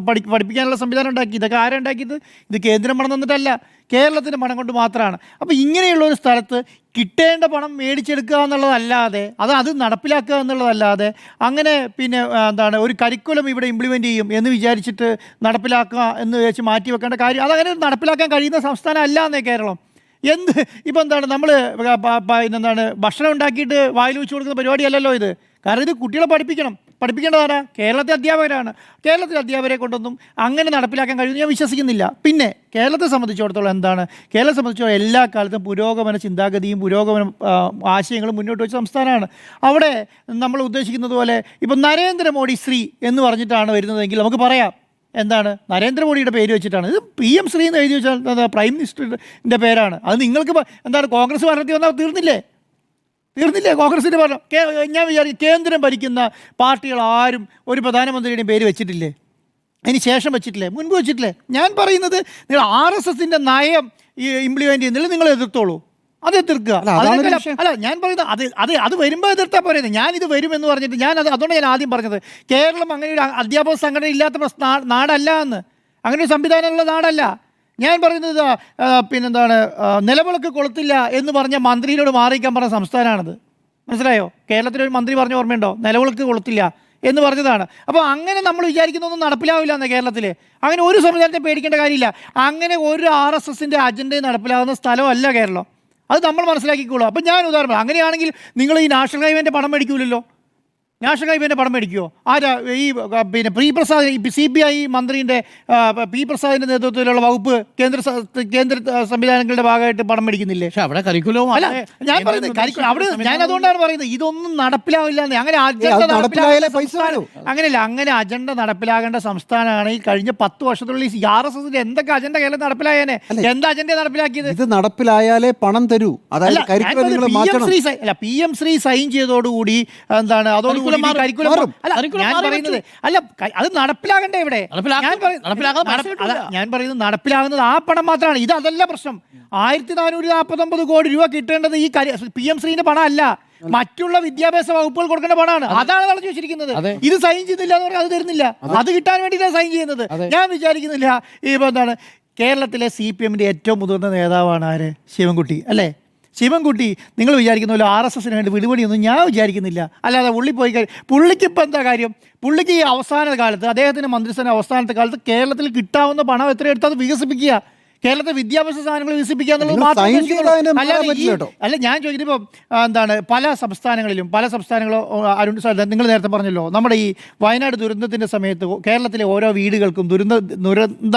പഠിപ്പിക്കാനുള്ള സംവിധാനം ഉണ്ടാക്കി. ഇതൊക്കെ ആരാ ഉണ്ടാക്കിയത്? ഇത് കേന്ദ്രം പണം തന്നിട്ടല്ല, കേരളത്തിൻ്റെ പണം കൊണ്ട് മാത്രമാണ്. അപ്പോൾ ഇങ്ങനെയുള്ള ഒരു സ്ഥലത്ത് കിട്ടേണ്ട പണം മേടിച്ചെടുക്കുക എന്നുള്ളതല്ലാതെ അത് നടപ്പിലാക്കുക എന്നുള്ളതല്ലാതെ അങ്ങനെ പിന്നെ ഒരു കരിക്കുലം ഇവിടെ ഇംപ്ലിമെൻറ്റ് ചെയ്യും എന്ന് വിചാരിച്ചിട്ട് നടപ്പിലാക്കുക എന്ന് വിചാരിച്ച് മാറ്റി വെക്കേണ്ട കാര്യം, അതങ്ങനെ നടപ്പിലാക്കാൻ കഴിയുന്ന സംസ്ഥാനം അല്ല എന്നേ കേരളം. ഇപ്പോൾ നമ്മൾ ഭക്ഷണം ഉണ്ടാക്കിയിട്ട് വായിൽ വെച്ച് കൊടുക്കുന്ന പരിപാടിയല്ലല്ലോ ഇത്. കാരണം ഇത് കുട്ടികളെ പഠിപ്പിക്കേണ്ടതാരാ? കേരളത്തിലെ അധ്യാപകരാണ്. കേരളത്തിലെ അധ്യാപകരെ കൊണ്ടൊന്നും അങ്ങനെ നടപ്പിലാക്കാൻ കഴിയുമെന്ന് ഞാൻ വിശ്വസിക്കുന്നില്ല. പിന്നെ കേരളത്തെ സംബന്ധിച്ചിടത്തോളം കേരളത്തെ സംബന്ധിച്ചിടത്തോളം എല്ലാ കാലത്തും പുരോഗമന ചിന്താഗതിയും പുരോഗമന ആശയങ്ങളും മുന്നോട്ട് വെച്ച സംസ്ഥാനമാണ്. അവിടെ നമ്മൾ ഉദ്ദേശിക്കുന്നത് പോലെ ഇപ്പോൾ നരേന്ദ്രമോദി ശ്രീ എന്ന് പറഞ്ഞിട്ടാണ് വരുന്നതെങ്കിൽ നമുക്ക് പറയാം നരേന്ദ്രമോദിയുടെ പേര് വെച്ചിട്ടാണ്. ഇത് PM ശ്രീ എന്ന് എഴുതി വെച്ചാൽ പ്രൈം മിനിസ്റ്ററിൻ്റെ പേരാണ്. അത് നിങ്ങൾക്ക് കോൺഗ്രസ് ഭരണത്തിൽ വന്നാൽ തീർന്നില്ലേ? കോൺഗ്രസിൻ്റെ ഭരണം. ഞാൻ വിചാരിക്കും കേന്ദ്രം ഭരിക്കുന്ന പാർട്ടികൾ ആരും ഒരു പ്രധാനമന്ത്രിയുടെയും പേര് വെച്ചിട്ടില്ലേ? അതിന് ശേഷം വെച്ചിട്ടില്ലേ? മുൻപ് വെച്ചിട്ടില്ലേ? ഞാൻ പറയുന്നത് നിങ്ങൾ RSSൻ്റെ നയം ഇംപ്ലിമെൻറ്റ് ചെയ്യുന്നില്ല, നിങ്ങൾ എതിർത്തോളൂ. അത് എതിർക്കുക. അല്ല, ഞാൻ പറയുന്നത് അത് വരുമ്പോൾ എതിർത്താൽ പോരുന്നത്. ഞാനിത് വരുമെന്ന് പറഞ്ഞിട്ട് അതുകൊണ്ട് ഞാൻ ആദ്യം പറഞ്ഞത് കേരളം അങ്ങനെ ഒരു അധ്യാപക സംഘടന ഇല്ലാത്ത നാടല്ല എന്ന്, അങ്ങനെ ഒരു സംവിധാനമുള്ള നാടല്ല. ഞാൻ പറയുന്നത് നിലവിളക്ക് കൊളുത്തില്ല എന്ന് പറഞ്ഞ മന്ത്രിയോട് മാറിയിക്കാൻ പറഞ്ഞ സംസ്ഥാനമാണിത്. മനസ്സിലായോ? കേരളത്തിലൊരു മന്ത്രി പറഞ്ഞ ഓർമ്മയുണ്ടോ? നിലവിളക്ക് കൊളുത്തില്ല എന്ന് പറഞ്ഞതാണ്. അപ്പോൾ അങ്ങനെ നമ്മൾ വിചാരിക്കുന്നൊന്നും നടപ്പിലാവില്ല എന്ന് കേരളത്തിൽ. അങ്ങനെ ഒരു സംവിധാനത്തെ പേടിക്കേണ്ട കാര്യമില്ല. അങ്ങനെ ഒരു RSSൻ്റെ അജണ്ടയും നടപ്പിലാകുന്ന സ്ഥലമല്ല കേരളം. അത് നമ്മൾ മനസ്സിലാക്കിക്കോളൂ. അപ്പം ഞാൻ ഉദാഹരണം, അങ്ങനെയാണെങ്കിൽ നിങ്ങൾ ഈ നാഷണൽ ഹൈവേൻ്റെ പണം മേടിക്കൂലല്ലോ. നാഷണൽ ഹൈവേൻ്റെ പണം മേടിക്കുമോ? ആരാ? ഈ പി പ്രസാദ്, CBI മന്ത്രിൻ്റെ പി പ്രസാദിൻ്റെ നേതൃത്വത്തിലുള്ള വകുപ്പ് കേന്ദ്ര സംവിധാനങ്ങളുടെ ഭാഗമായിട്ട് പണം മേടിക്കുന്നില്ലേ? പക്ഷേ അവിടെ കരിക്കുലവും അല്ല, ഞാൻ പറയുന്നത് അവിടെ ഞാൻ അതുകൊണ്ടാണ് പറയുന്നത് ഇതൊന്നും നടപ്പിലാവില്ല. അങ്ങനെ അങ്ങനെയല്ല, അങ്ങനെ അജണ്ട നടപ്പിലാകേണ്ട സംസ്ഥാനമാണ് ഈ കഴിഞ്ഞ 10 വർഷത്തിനുള്ളിൽ RSSൻ്റെ എന്തൊക്കെ അജണ്ട കേരളം നടപ്പിലായേനെ? എന്താ അജണ്ട നടപ്പിലാക്കിയത്? ഇത് നടപ്പിലായാലേ പണം തരൂ. അതായത് PM ശ്രീ സൈൻ ചെയ്തതോടുകൂടി അതോടുകൂടി curriculum മാറും. കരിക്കുലം മാറും. അല്ല Curriculum ഞാൻ മാറി പറയുന്നത് അത് നടപ്പിലാകണ്ടേ ഇവിടെ നടപ്പിലാകാതെ പൈസ കിട്ടില്ല. ഞാൻ പറയുന്നത് നടപ്പിലാകുന്നത് ആ പണം മാത്രമാണ്. ഇത് അതല്ല പ്രശ്നം. 1449 കോടി രൂപ കിട്ടേണ്ടത് ഈ PM ശ്രീന്റെ പണം അല്ല, മറ്റുള്ള വിദ്യാഭ്യാസ വകുപ്പുകൾ കൊടുക്കേണ്ട പണമാണ്. അതാണ് തളച്ചു വെച്ചിരിക്കുന്നത്. ഇത് സൈൻ ചെയ്യുന്നില്ല എന്ന് പറഞ്ഞാൽ അത് തരുന്നില്ല. അത് കിട്ടാൻ വേണ്ടിയിട്ടാണ് സൈൻ ചെയ്യുന്നത്. ഞാൻ വിചാരിക്കുന്നില്ല ഇപ്പൊ എന്താണ് കേരളത്തിലെ CPM-ന്റെ ഏറ്റവും മുതിർന്ന നേതാവാണ് ആര്? ശിവൻകുട്ടി അല്ലേ? ശിവൻകുട്ടി നിങ്ങൾ വിചാരിക്കുന്ന പോലെ RSSന് വേണ്ടി വിടുപടിയൊന്നും ഞാൻ വിചാരിക്കുന്നില്ല. അല്ലാതെ പുള്ളി പോയി പുള്ളിക്ക് ഇപ്പം എന്താ കാര്യം? പുള്ളിക്ക് ഈ അവസാന കാലത്ത് അദ്ദേഹത്തിൻ്റെ മന്ത്രിസഭ അവസാനത്തെ കാലത്ത് കേരളത്തിൽ കിട്ടാവുന്ന പണം എത്ര എടുത്ത് അത് വികസിപ്പിക്കുക, കേരളത്തെ വിദ്യാഭ്യാസ സാധനങ്ങൾ വികസിപ്പിക്കുക എന്നുള്ളത് അല്ല ഞാൻ ചോദിക്കുന്നത്. ഇപ്പം എന്താണ് പല സംസ്ഥാനങ്ങളും അരുൺ സാർ നിങ്ങൾ നേരത്തെ പറഞ്ഞല്ലോ, നമ്മുടെ ഈ വയനാട് ദുരന്തത്തിൻ്റെ സമയത്ത് കേരളത്തിലെ ഓരോ വീടുകൾക്കും ദുരന്ത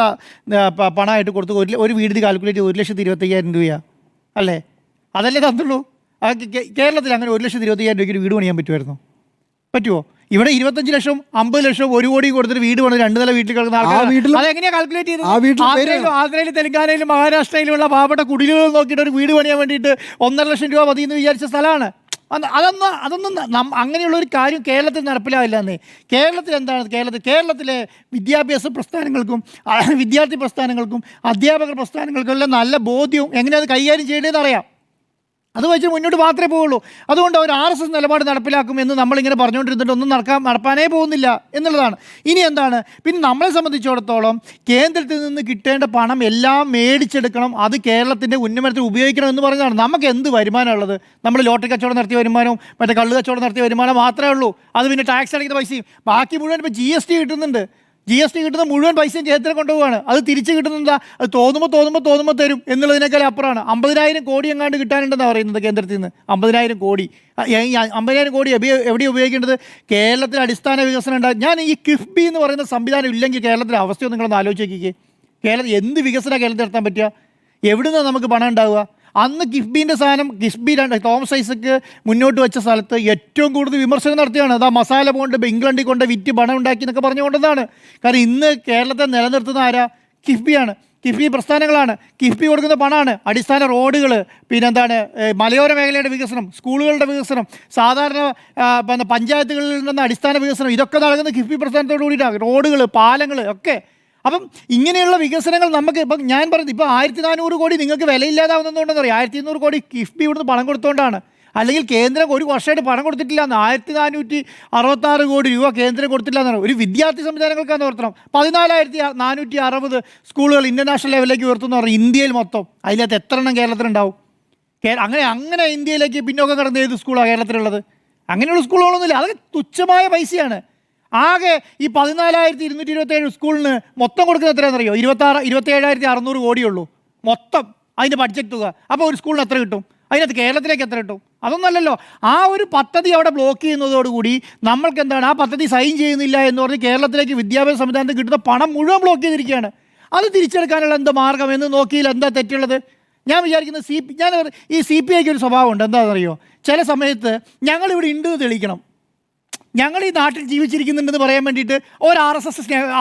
പണമായിട്ട് കൊടുത്ത് ഒരു വീടിന് കാൽക്കുലേറ്റ് 1,25,000 രൂപയാണ് അല്ലേ? അതല്ലേ തന്നുള്ളൂ. കേരളത്തിൽ അങ്ങനെ 1,25,000 രൂപയ്ക്ക് ഒരു വീട് പണിയാൻ പറ്റുമോ? ഇവിടെ 25 ലക്ഷം 50 ലക്ഷം 1 കോടി കൊടുത്തിട്ട് വീട് പണിത് 2 നില വീട്ടിൽ കിടക്കുന്ന ആൾക്കാർ അതെങ്ങനെയാ കാൽക്കുലേറ്റ് ചെയ്തത്? ആന്ധ്രയിലും തെലങ്കാനയിലും മഹാരാഷ്ട്രയിലുള്ള പാവപ്പെട്ട കുടിലുകൾ നോക്കിയിട്ട് ഒരു വീട് പണിയാൻ വേണ്ടിയിട്ട് 1.5 ലക്ഷം രൂപ മതി എന്ന് വിചാരിച്ച സ്ഥലമാണ്. അതൊന്നും അങ്ങനെയുള്ള ഒരു കാര്യം കേരളത്തിൽ നടപ്പിലാവില്ല എന്നേ. കേരളത്തിൽ എന്താണ് കേരളത്തിലെ വിദ്യാഭ്യാസ പ്രസ്ഥാനങ്ങൾക്കും വിദ്യാർത്ഥി പ്രസ്ഥാനങ്ങൾക്കും അധ്യാപക പ്രസ്ഥാനങ്ങൾക്കും എല്ലാം നല്ല ബോധ്യവും എങ്ങനെയത് കൈകാര്യം ചെയ്യേണ്ടതെന്ന് അറിയാം. അത് വെച്ച് മുന്നോട്ട് മാത്രമേ പോവുള്ളൂ. അതുകൊണ്ട് അവർ RSS നിലപാട് നടപ്പിലാക്കും എന്ന് നമ്മളിങ്ങനെ പറഞ്ഞുകൊണ്ടിരുന്നിട്ട് ഒന്നും നടപ്പാനേ പോകുന്നില്ല എന്നുള്ളതാണ്. ഇനി എന്താണ് പിന്നെ നമ്മളെ സംബന്ധിച്ചിടത്തോളം കേന്ദ്രത്തിൽ നിന്ന് കിട്ടേണ്ട പണം എല്ലാം മേടിച്ചെടുക്കണം, അത് കേരളത്തിൻ്റെ ഉന്നമനത്തിൽ ഉപയോഗിക്കണം എന്ന് പറഞ്ഞതാണ്. നമുക്ക് എന്ത് വരുമാനമുള്ളത്? നമ്മൾ ലോട്ടറി കച്ചവടം നടത്തിയ വരുമാനവും മറ്റേ കള്ള് കച്ചവടം നടത്തിയ വരുമാനം മാത്രമേ ഉള്ളൂ. അത് പിന്നെ ടാക്സ് അടയ്ക്കുന്ന പൈസയും ബാക്കി മുഴുവൻ ഇപ്പോൾ GST കിട്ടുന്നുണ്ട്. GST കിട്ടുന്ന മുഴുവൻ പൈസയും കേന്ദ്രം കൊണ്ടുപോവാണ്. അത് തിരിച്ച് കിട്ടുന്നതാ അത് തോന്നുമ്പോൾ തരും എന്നുള്ളതിനേക്കാൾ അപ്പുറമാണ്. 50,000 കോടി എങ്ങാണ്ട് കിട്ടാനുണ്ടെന്നാണ് പറയുന്നത് കേന്ദ്രത്തിൽ നിന്ന്. 50,000 കോടി 50,000 കോടി എവിടെ ഉപയോഗിക്കേണ്ടത്? കേരളത്തിൽ അടിസ്ഥാന വികസനം ഉണ്ടാകും. ഞാൻ ഈ കിഫ്ബി എന്ന് പറയുന്ന സംവിധാനം ഇല്ലെങ്കിൽ കേരളത്തിലെ അവസ്ഥയോ നിങ്ങളൊന്ന് ആലോചിച്ച് നോക്കിക്കേ. കേരളത്തിൽ എന്ത് വികസനമാണ് കേരളത്തിൽ നടത്താൻ പറ്റുക? എവിടുന്നാണ് നമുക്ക് പണം ഉണ്ടാവുക? അന്ന് കിഫ്ബിൻ്റെ സാധനം തോമസ് ഐസക്ക് മുന്നോട്ട് വെച്ച സ്ഥലത്ത് ഏറ്റവും കൂടുതൽ വിമർശനം നടത്തിയാണ്. അതാ മസാല ബോണ്ട് ഇംഗ്ലണ്ടിൽ കൊണ്ട് വിറ്റ് പണം ഉണ്ടാക്കി എന്നൊക്കെ പറഞ്ഞുകൊണ്ടതാണ്. കാരണം ഇന്ന് കേരളത്തെ നിലനിർത്തുന്ന ആരാ? കിഫ്ബിയാണ്. കിഫ്ബി പ്രസ്ഥാനങ്ങളാണ്. കിഫ്ബി കൊടുക്കുന്ന പണമാണ് അടിസ്ഥാന റോഡുകൾ, പിന്നെന്താണ് മലയോര മേഖലയുടെ വികസനം, സ്കൂളുകളുടെ വികസനം, സാധാരണ പഞ്ചായത്തുകളിൽ നിന്ന് അടിസ്ഥാന വികസനം, ഇതൊക്കെ നടക്കുന്ന കിഫ്ബി പ്രസ്ഥാനത്തോട് കൂടിയിട്ടാണ്. റോഡുകൾ, പാലങ്ങൾ ഒക്കെ. അപ്പം ഇങ്ങനെയുള്ള വികസനങ്ങൾ നമുക്ക് ഇപ്പം ഞാൻ പറഞ്ഞു ഇപ്പോൾ 1400 കോടി നിങ്ങൾക്ക് വിലയില്ലാതാവുന്നതുകൊണ്ടെന്ന് പറയും. 1200 കോടി കിഫ്ബി ഇവിടുന്ന് പണം കൊടുത്തുകൊണ്ടാണ്. അല്ലെങ്കിൽ കേന്ദ്രം ഒരു വർഷമായിട്ട് പണം കൊടുത്തിട്ടില്ല എന്ന്. 1466 കോടി രൂപ കേന്ദ്രം കൊടുത്തില്ല എന്നാണ്. ഒരു വിദ്യാർത്ഥി സംവിധാനങ്ങൾക്കാന്ന് ഓർത്തണം. 14,460 സ്കൂളുകൾ ഇൻ്റർനാഷണൽ ലെവലിലേക്ക് ഉയർത്തുന്ന പറഞ്ഞു ഇന്ത്യയിൽ മൊത്തം. അതിനകത്ത് എത്ര എണ്ണം കേരളത്തിലുണ്ടാവും? അങ്ങനെ ഇന്ത്യയിലേക്ക് പിന്നോക്കം കടന്ന ഏത് സ്കൂളാണ് കേരളത്തിലുള്ളത്? അങ്ങനെയുള്ള സ്കൂളുകളൊന്നുമില്ല. അതൊക്കെ തുച്ഛമായ പൈസയാണ്. ആകെ ഈ 14,227 സ്കൂളിന് മൊത്തം കൊടുക്കുന്ന എത്രയാണെന്നറിയോ? 27,600 കോടിയുള്ളൂ മൊത്തം അതിൻ്റെ ബഡ്ജറ്റ് തുക. അപ്പോൾ ഒരു സ്കൂളിന് എത്ര കിട്ടും? അതിനകത്ത് കേരളത്തിലേക്ക് എത്ര കിട്ടും? അതൊന്നല്ലല്ലോ. ആ ഒരു പദ്ധതി അവിടെ ബ്ലോക്ക് ചെയ്യുന്നതോടുകൂടി നമ്മൾക്ക് എന്താണ് ആ പദ്ധതി സൈൻ ചെയ്യുന്നില്ല എന്ന് പറഞ്ഞ് കേരളത്തിലേക്ക് വിദ്യാഭ്യാസ സംവിധാനത്തിൽ കിട്ടുന്ന പണം മുഴുവൻ ബ്ലോക്ക് ചെയ്തിരിക്കുകയാണ്. അത് തിരിച്ചെടുക്കാനുള്ള എന്ത് മാർഗം എന്ന് നോക്കിയില്ല. എന്താ തെറ്റുള്ളത്? ഞാൻ വിചാരിക്കുന്നത് ഈ CPIക്ക് ഒരു സ്വഭാവമുണ്ട്. എന്താണെന്നറിയോ? ചില സമയത്ത് ഞങ്ങളിവിടെ ഉണ്ടെന്ന് തെളിയിക്കണം, ഞങ്ങൾ ഈ നാട്ടിൽ ജീവിച്ചിരിക്കുന്നുണ്ടെന്ന് പറയാൻ വേണ്ടിയിട്ട്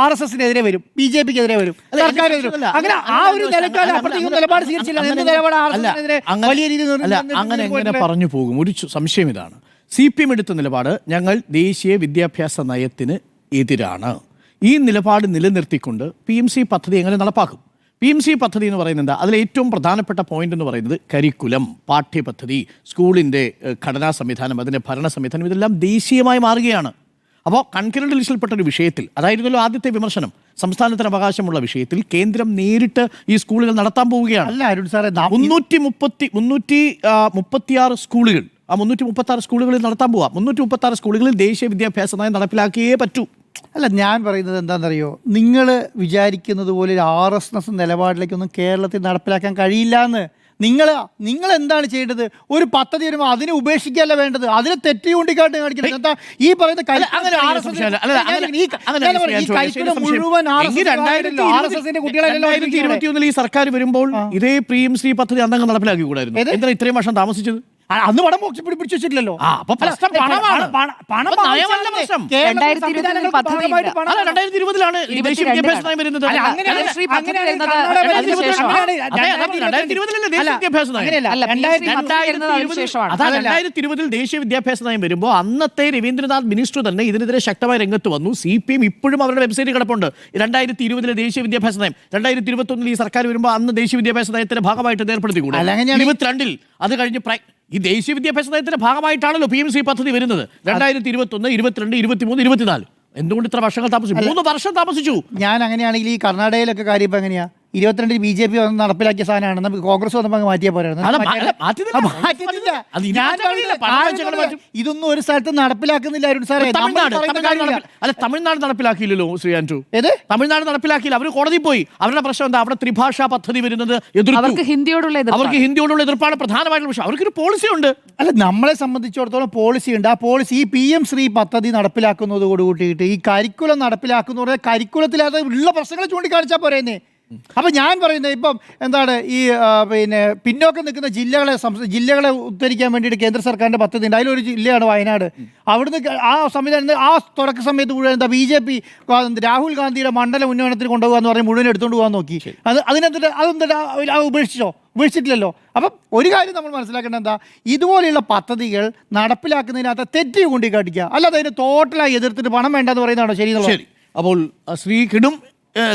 RSSനെതിരെ വരും, BJPക്കെതിരെ വരും, സർക്കാരിനെതിരെ. അങ്ങനെ ആ ഒരു നിലക്കാലം അപ്പുറത്തേക്കും നിലപാട് സ്വീകരിച്ചില്ല. എന്ത് നിലപാട് RSSനെതിരെ വലിയ രീതിയിൽ അങ്ങനെ എങ്ങനെ പറഞ്ഞു പോകും? ഒരു സംശയം ഇതാണ്. CPM എടുത്ത നിലപാട് ഞങ്ങൾ ദേശീയ വിദ്യാഭ്യാസ നയത്തിന് എതിരാണ്. ഈ നിലപാട് നിലനിർത്തിക്കൊണ്ട് PMC പദ്ധതി എങ്ങനെ നടപ്പാക്കും? PMC പദ്ധതി എന്ന് പറയുന്നത് അതിൽ ഏറ്റവും പ്രധാനപ്പെട്ട പോയിന്റ് എന്ന് പറയുന്നത് കരിക്കുലം, പാഠ്യപദ്ധതി, സ്കൂളിൻ്റെ ഘടനാ സംവിധാനം, അതിൻ്റെ ഭരണ സംവിധാനം, ഇതെല്ലാം ദേശീയമായി മാറുകയാണ്. അപ്പോൾ കൺകറന്റ് ലിസ്റ്റിൽപ്പെട്ട ഒരു വിഷയത്തിൽ, അതായിരുന്നല്ലോ ആദ്യത്തെ വിമർശനം, സംസ്ഥാനത്തിന് അവകാശമുള്ള വിഷയത്തിൽ കേന്ദ്രം നേരിട്ട് ഈ സ്കൂളുകൾ നടത്താൻ പോവുകയാണ്. അല്ല അരുൺ സാറേ, 336 സ്കൂളുകൾ, ആ 336 സ്കൂളുകളിൽ നടത്താൻ പോവാം. 336 സ്കൂളുകളിൽ ദേശീയ വിദ്യാഭ്യാസ നയം നടപ്പിലാക്കിയേ പറ്റൂ. അല്ല ഞാൻ പറയുന്നത് എന്താണെന്നറിയോ? നിങ്ങൾ വിചാരിക്കുന്നത് പോലെ ഒരു RSS നിലപാടിലേക്കൊന്നും കേരളത്തിൽ നടപ്പിലാക്കാൻ കഴിയില്ല എന്ന്. നിങ്ങൾ എന്താണ് ചെയ്യേണ്ടത്? ഒരു പദ്ധതി വരുമ്പോൾ അതിനെ ഉപേക്ഷിക്കുകയല്ല വേണ്ടത്, അതിനെ തെറ്റി ചൂണ്ടിക്കാട്ടി കാണിക്കണം. എന്താ ഈ പറയുന്ന ഈ സർക്കാർ വരുമ്പോൾ ഇതേ PMC പദ്ധതി അന്നങ്ങ് നടപ്പിലാക്കി കൂടായിരുന്നു? എന്തിനാ ഇത്രയും വർഷം താമസിച്ചത്? അന്ന് പണം പിടിച്ചു വെച്ചിട്ടില്ലല്ലോ. ആ, അപ്പൊ പ്രശ്നം പണമാണ്. പണം അപ്പൊ നയമല്ല പ്രശ്നം. 2020 പദ്ധതിയില്ല. അല്ല, 2020 ദേശീയ വിദ്യാഭ്യാസ നയം വരുന്നത്. അല്ല, അങ്ങനെയാണ് ശ്രീ പദ്ധതി വരുന്നത് അങ്ങനെയാണ് 2020 ദേശീയ വിദ്യാഭ്യാസ നയം. അങ്ങനെയല്ല. അല്ല, വരുന്നത് അതിനുശേഷമാണ്. അതാ 2020 ദേശീയ വിദ്യാഭ്യാസ നയം വരുമ്പോൾ അന്നത്തെ രവീന്ദ്രനാഥ് മിനിസ്റ്റർ തന്നെ ഇതിനെതിരെ ശക്തമായി രംഗത്ത് വന്നു. CPM ഇപ്പോഴും അവരുടെ വെബ്സൈറ്റിൽ കിടപ്പുണ്ട്. 2020 ദേശീയ വിദ്യാഭ്യാസ നയം 2021 ഈ സർക്കാർ വരുമ്പോൾ അന്ന് ദേശീയ വിദ്യാഭ്യാസ നയത്തിന്റെ ഭാഗമായിട്ട് ഏർപ്പെടുത്തിക്കൂടെ? അല്ല, അങ്ങനെയാണ് 22 അത് കഴിഞ്ഞ് ഈ ദേശീയ വിദ്യാഭ്യാസ നയത്തിന്റെ ഭാഗമായിട്ടാണല്ലോ PMC പദ്ധതി വരുന്നത്. 2021, 22, 23, 24 എന്തുകൊണ്ട് ഇത്ര വർഷങ്ങൾ താമസിച്ചു? 3 വർഷം താമസിച്ചു. ഞാൻ അങ്ങനെയാണെങ്കിൽ ഈ കർണാടകയിലൊക്കെ കാര്യം ഇപ്പൊ എങ്ങനെയാ? 22 BJP നടപ്പിലാക്കിയ സാധനമാണ്. നമുക്ക് കോൺഗ്രസ് വന്നപ്പോൾ മാറ്റിയാൽ പോരായിരുന്നു. ഇതൊന്നും ഒരു സ്ഥലത്ത് നടപ്പിലാക്കുന്നില്ല അരുൺ സാറേ. തമിഴ്നാട് നടപ്പിലാക്കിയില്ലല്ലോ ശ്രീ ആൻഡ്രു. ഏത് തമിഴ്നാട് നടപ്പിലാക്കിയില്ല. അവർ കോടതി പോയി. അവരുടെ പ്രശ്നം എന്താ? അവിടെ ത്രിഭാഷാ പദ്ധതി വരുന്നത് അവർക്ക് ഹിന്ദിയോടുള്ള എതിർപ്പാണ് പ്രധാനമായിട്ടുള്ള പ്രശ്നം. അവർക്കൊരു പോളിസി ഉണ്ട്. അല്ല, നമ്മളെ സംബന്ധിച്ചിടത്തോളം പോളിസി ഉണ്ട്. ആ പോളിസി ഈ PM ശ്രീ പദ്ധതി നടപ്പിലാക്കുന്നതോട് കൂട്ടിയിട്ട് ഈ കരിക്കുലം നടപ്പിലാക്കുന്ന കരിക്കുലത്തിൽ അത് ഉള്ള പ്രശ്നങ്ങൾ ചൂണ്ടിക്കാണിച്ചാൽ പോരെന്നേ. അപ്പം ഞാൻ പറയുന്നത് ഇപ്പം എന്താണ് ഈ പിന്നെ പിന്നോക്കം നിൽക്കുന്ന ജില്ലകളെ ഉദ്ധരിക്കാൻ വേണ്ടിയിട്ട് കേന്ദ്ര സർക്കാരിൻ്റെ പദ്ധതി ഉണ്ട്. അതിലൊരു ജില്ലയാണ് വയനാട്. അവിടുന്ന് ആ സംവിധാനം ആ തുടക്ക സമയത്ത് മുഴുവൻ എന്താ BJP രാഹുൽ ഗാന്ധിയുടെ മണ്ഡലം ഉന്നമനത്തിന് കൊണ്ടുപോകാന്ന് പറഞ്ഞ് മുഴുവൻ എടുത്തുകൊണ്ട് പോകാൻ നോക്കി. അതെന്താ ഉപേക്ഷിച്ചിട്ടില്ലല്ലോ. അപ്പം ഒരു കാര്യം നമ്മൾ മനസ്സിലാക്കേണ്ടത് എന്താ, ഇതുപോലെയുള്ള പദ്ധതികൾ നടപ്പിലാക്കുന്നതിനകത്ത് തെറ്റി കൊണ്ടിക്കാട്ടിക്കുക, അല്ലാതെ അതിന് ടോട്ടലായി എതിർത്തിട്ട് പണം വേണ്ടെന്ന് പറയുന്നതാണോ ശരി? അപ്പോൾ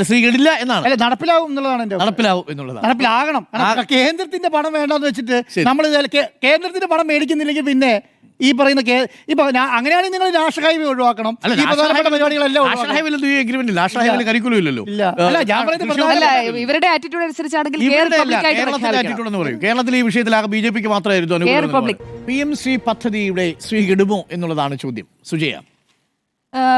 ശ്രീകടില്ല എന്നാണ്. അല്ല, നടപ്പിലാവും എന്നുള്ളതാണ് എൻ്റെ നടപ്പിലാവും എന്നുള്ളതാണ്. നടപ്പിലാകണം. കേന്ദ്രത്തിന്റെ പണം വേണ്ടെന്ന് വെച്ചിട്ട് നമ്മൾ കേന്ദ്രത്തിന്റെ പണം മേടിക്കുന്നില്ലെങ്കിൽ പിന്നെ ഈ പറയുന്ന ഇപ്പൊ അങ്ങനെയാണെങ്കിൽ നിങ്ങൾ നാഷണൽ ഹൈവേ ഒഴിവാക്കണം. ഈ പ്രധാനപ്പെട്ട പരിപാടികളെല്ലാം ഇവരുടെ ആറ്റിറ്റ്യൂഡ് അനുസരിച്ചാണെങ്കിൽ കേരളത്തിലെ ഈ വിഷയത്തിലാകെ BJPക്ക് മാത്രമായിരുന്നു. PMC പദ്ധതിയുടെ ശ്രീകെടുമോ എന്നുള്ളതാണ് ചോദ്യം. സുജയ,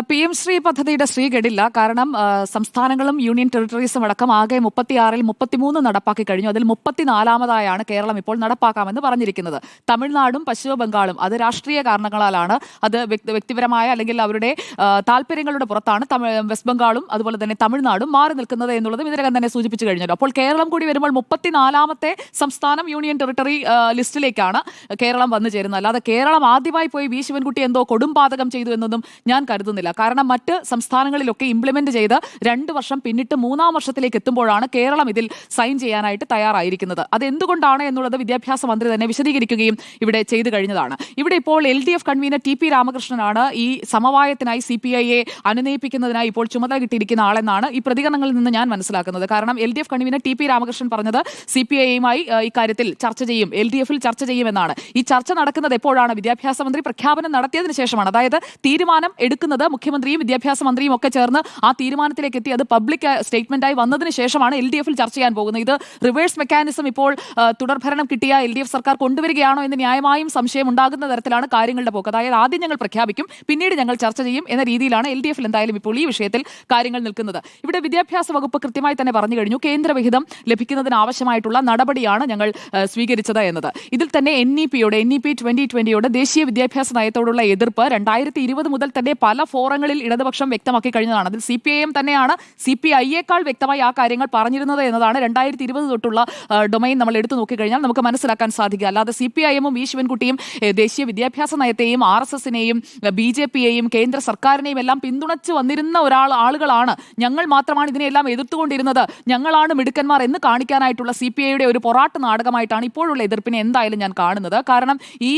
PM ശ്രീ പദ്ധതിയുടെ ശ്രീ കെടില്ല. കാരണം സംസ്ഥാനങ്ങളും യൂണിയൻ ടെറിട്ടറീസും അടക്കം ആകെ 36-ൽ 33 നടപ്പാക്കി കഴിഞ്ഞു. അതിൽ 34-മതായാണ് കേരളം ഇപ്പോൾ നടപ്പാക്കാമെന്ന് പറഞ്ഞിരിക്കുന്നത്. തമിഴ്നാടും പശ്ചിമ ബംഗാളും അത് രാഷ്ട്രീയ കാരണങ്ങളാലാണ്, അത് വ്യക്തിപരമായ അല്ലെങ്കിൽ അവരുടെ താല്പര്യങ്ങളുടെ പുറത്താണ് വെസ്റ്റ് ബംഗാളും അതുപോലെ തന്നെ തമിഴ്നാടും മാറി നിൽക്കുന്നത് എന്നുള്ളതും ഇതിനകം തന്നെ സൂചിപ്പിച്ചു കഴിഞ്ഞല്ലോ. അപ്പോൾ കേരളം കൂടി വരുമ്പോൾ 34-മത്തെ സംസ്ഥാനം യൂണിയൻ ടെറിട്ടറി ലിസ്റ്റിലേക്കാണ് കേരളം വന്നു ചേരുന്നത്. അല്ലാതെ കേരളം ആദ്യമായി പോയി വി ശിവൻകുട്ടി എന്തോ കൊടുംപാതകം ചെയ്തു എന്നൊന്നും ഞാൻ കരുതുന്നില്ല. കാരണം മറ്റ് സംസ്ഥാനങ്ങളിലൊക്കെ ഇംപ്ലിമെന്റ് ചെയ്ത് 2 വർഷം പിന്നിട്ട് 3-ാം വർഷത്തിലേക്ക് എത്തുമ്പോഴാണ് കേരളം ഇതിൽ സൈൻ ചെയ്യാനായിട്ട് തയ്യാറായിരിക്കുന്നത്. അതെന്തുകൊണ്ടാണ് എന്നുള്ളത് വിദ്യാഭ്യാസ മന്ത്രി തന്നെ വിശദീകരിക്കുകയും ഇവിടെ ചെയ്തു കഴിഞ്ഞതാണ്. ഇവിടെ ഇപ്പോൾ LDF കൺവീനർ TP രാമകൃഷ്ണനാണ് ഈ സമവായത്തിനായി CPIയെ അനുനയിപ്പിക്കുന്നതിനായി ഇപ്പോൾ ചുമതല കിട്ടിയിരിക്കുന്ന ആളെന്നാണ് ഈ പ്രതികരണങ്ങളിൽ നിന്ന് ഞാൻ മനസ്സിലാക്കുന്നത്. കാരണം LDF കൺവീനർ TP രാമകൃഷ്ണൻ പറഞ്ഞത് CPIയുമായി ഇക്കാര്യത്തിൽ ചർച്ച ചെയ്യും, LDFൽ ചർച്ച ചെയ്യുമെന്നാണ്. ഈ ചർച്ച നടക്കുന്നത് എപ്പോഴാണ്? വിദ്യാഭ്യാസ മന്ത്രി പ്രഖ്യാപനം നടത്തിയതിനു ശേഷമാണ്. അതായത് തീരുമാനം എടുക്കുന്നത് മുഖ്യമന്ത്രിയും വിദ്യാഭ്യാസ മന്ത്രിയും ഒക്കെ ചേർന്ന് ആ തീരുമാനത്തിലേക്ക് എത്തി അത് പബ്ലിക് സ്റ്റേറ്റ്മെന്റായി വന്നതിന് ശേഷമാണ് LDFൽ ചർച്ച ചെയ്യാൻ പോകുന്നത്. ഇത് റിവേഴ്സ് മെക്കാനിസം ഇപ്പോൾ തുടർഭരണം കിട്ടിയ LDF സർക്കാർ കൊണ്ടുവരികയാണോ എന്ന് ന്യായമായും സംശയം ഉണ്ടാകുന്ന തരത്തിലാണ് കാര്യങ്ങളുടെ പോക്ക്. അതായത് ആദ്യം ഞങ്ങൾ പ്രഖ്യാപിക്കും, പിന്നീട് ഞങ്ങൾ ചർച്ച ചെയ്യും എന്ന രീതിയിലാണ് LDFൽ എന്തായാലും ഇപ്പോൾ ഈ വിഷയത്തിൽ കാര്യങ്ങൾ നിൽക്കുന്നത്. ഇവിടെ വിദ്യാഭ്യാസ വകുപ്പ് കൃത്യമായി തന്നെ പറഞ്ഞു കഴിഞ്ഞു, കേന്ദ്രവിഹിതം ലഭിക്കുന്നതിന് ആവശ്യമായിട്ടുള്ള നടപടിയാണ് ഞങ്ങൾ സ്വീകരിച്ചത് എന്നത്. ഇതിൽ തന്നെ NEP 2020 ദേശീയ വിദ്യാഭ്യാസ നയത്തോടുള്ള എതിർപ്പ് 2020 മുതൽ തന്നെ പല ഫോറങ്ങളിൽ ഇടതുപക്ഷം വ്യക്തമാക്കി കഴിഞ്ഞതാണ്. അതിൽ CPIM തന്നെയാണ് CPIയേക്കാൾ വ്യക്തമായി ആ കാര്യങ്ങൾ പറഞ്ഞിരുന്നത് എന്നതാണ് 2020 തൊട്ടുള്ള ഡൊമൈൻ നമ്മൾ എടുത്തു നോക്കിക്കഴിഞ്ഞാൽ നമുക്ക് മനസ്സിലാക്കാൻ സാധിക്കുക. അല്ലാതെ CPIM വി ശിവൻകുട്ടിയും ദേശീയ വിദ്യാഭ്യാസ നയത്തെയും RSSനെയും BJPയെയും കേന്ദ്ര സർക്കാരിനെയും എല്ലാം പിന്തുണച്ച് വന്നിരുന്ന ആളുകളാണ്. ഞങ്ങൾ മാത്രമാണ് ഇതിനെല്ലാം എതിർത്തുകൊണ്ടിരുന്നത്, ഞങ്ങളാണ് മിടുക്കന്മാർ എന്ന് കാണിക്കാനായിട്ടുള്ള CPIയുടെ ഒരു പൊറാട്ട് നാടകമായിട്ടാണ് ഇപ്പോഴുള്ള എതിർപ്പിനെ എന്തായാലും ഞാൻ കാണുന്നത്. കാരണം ഈ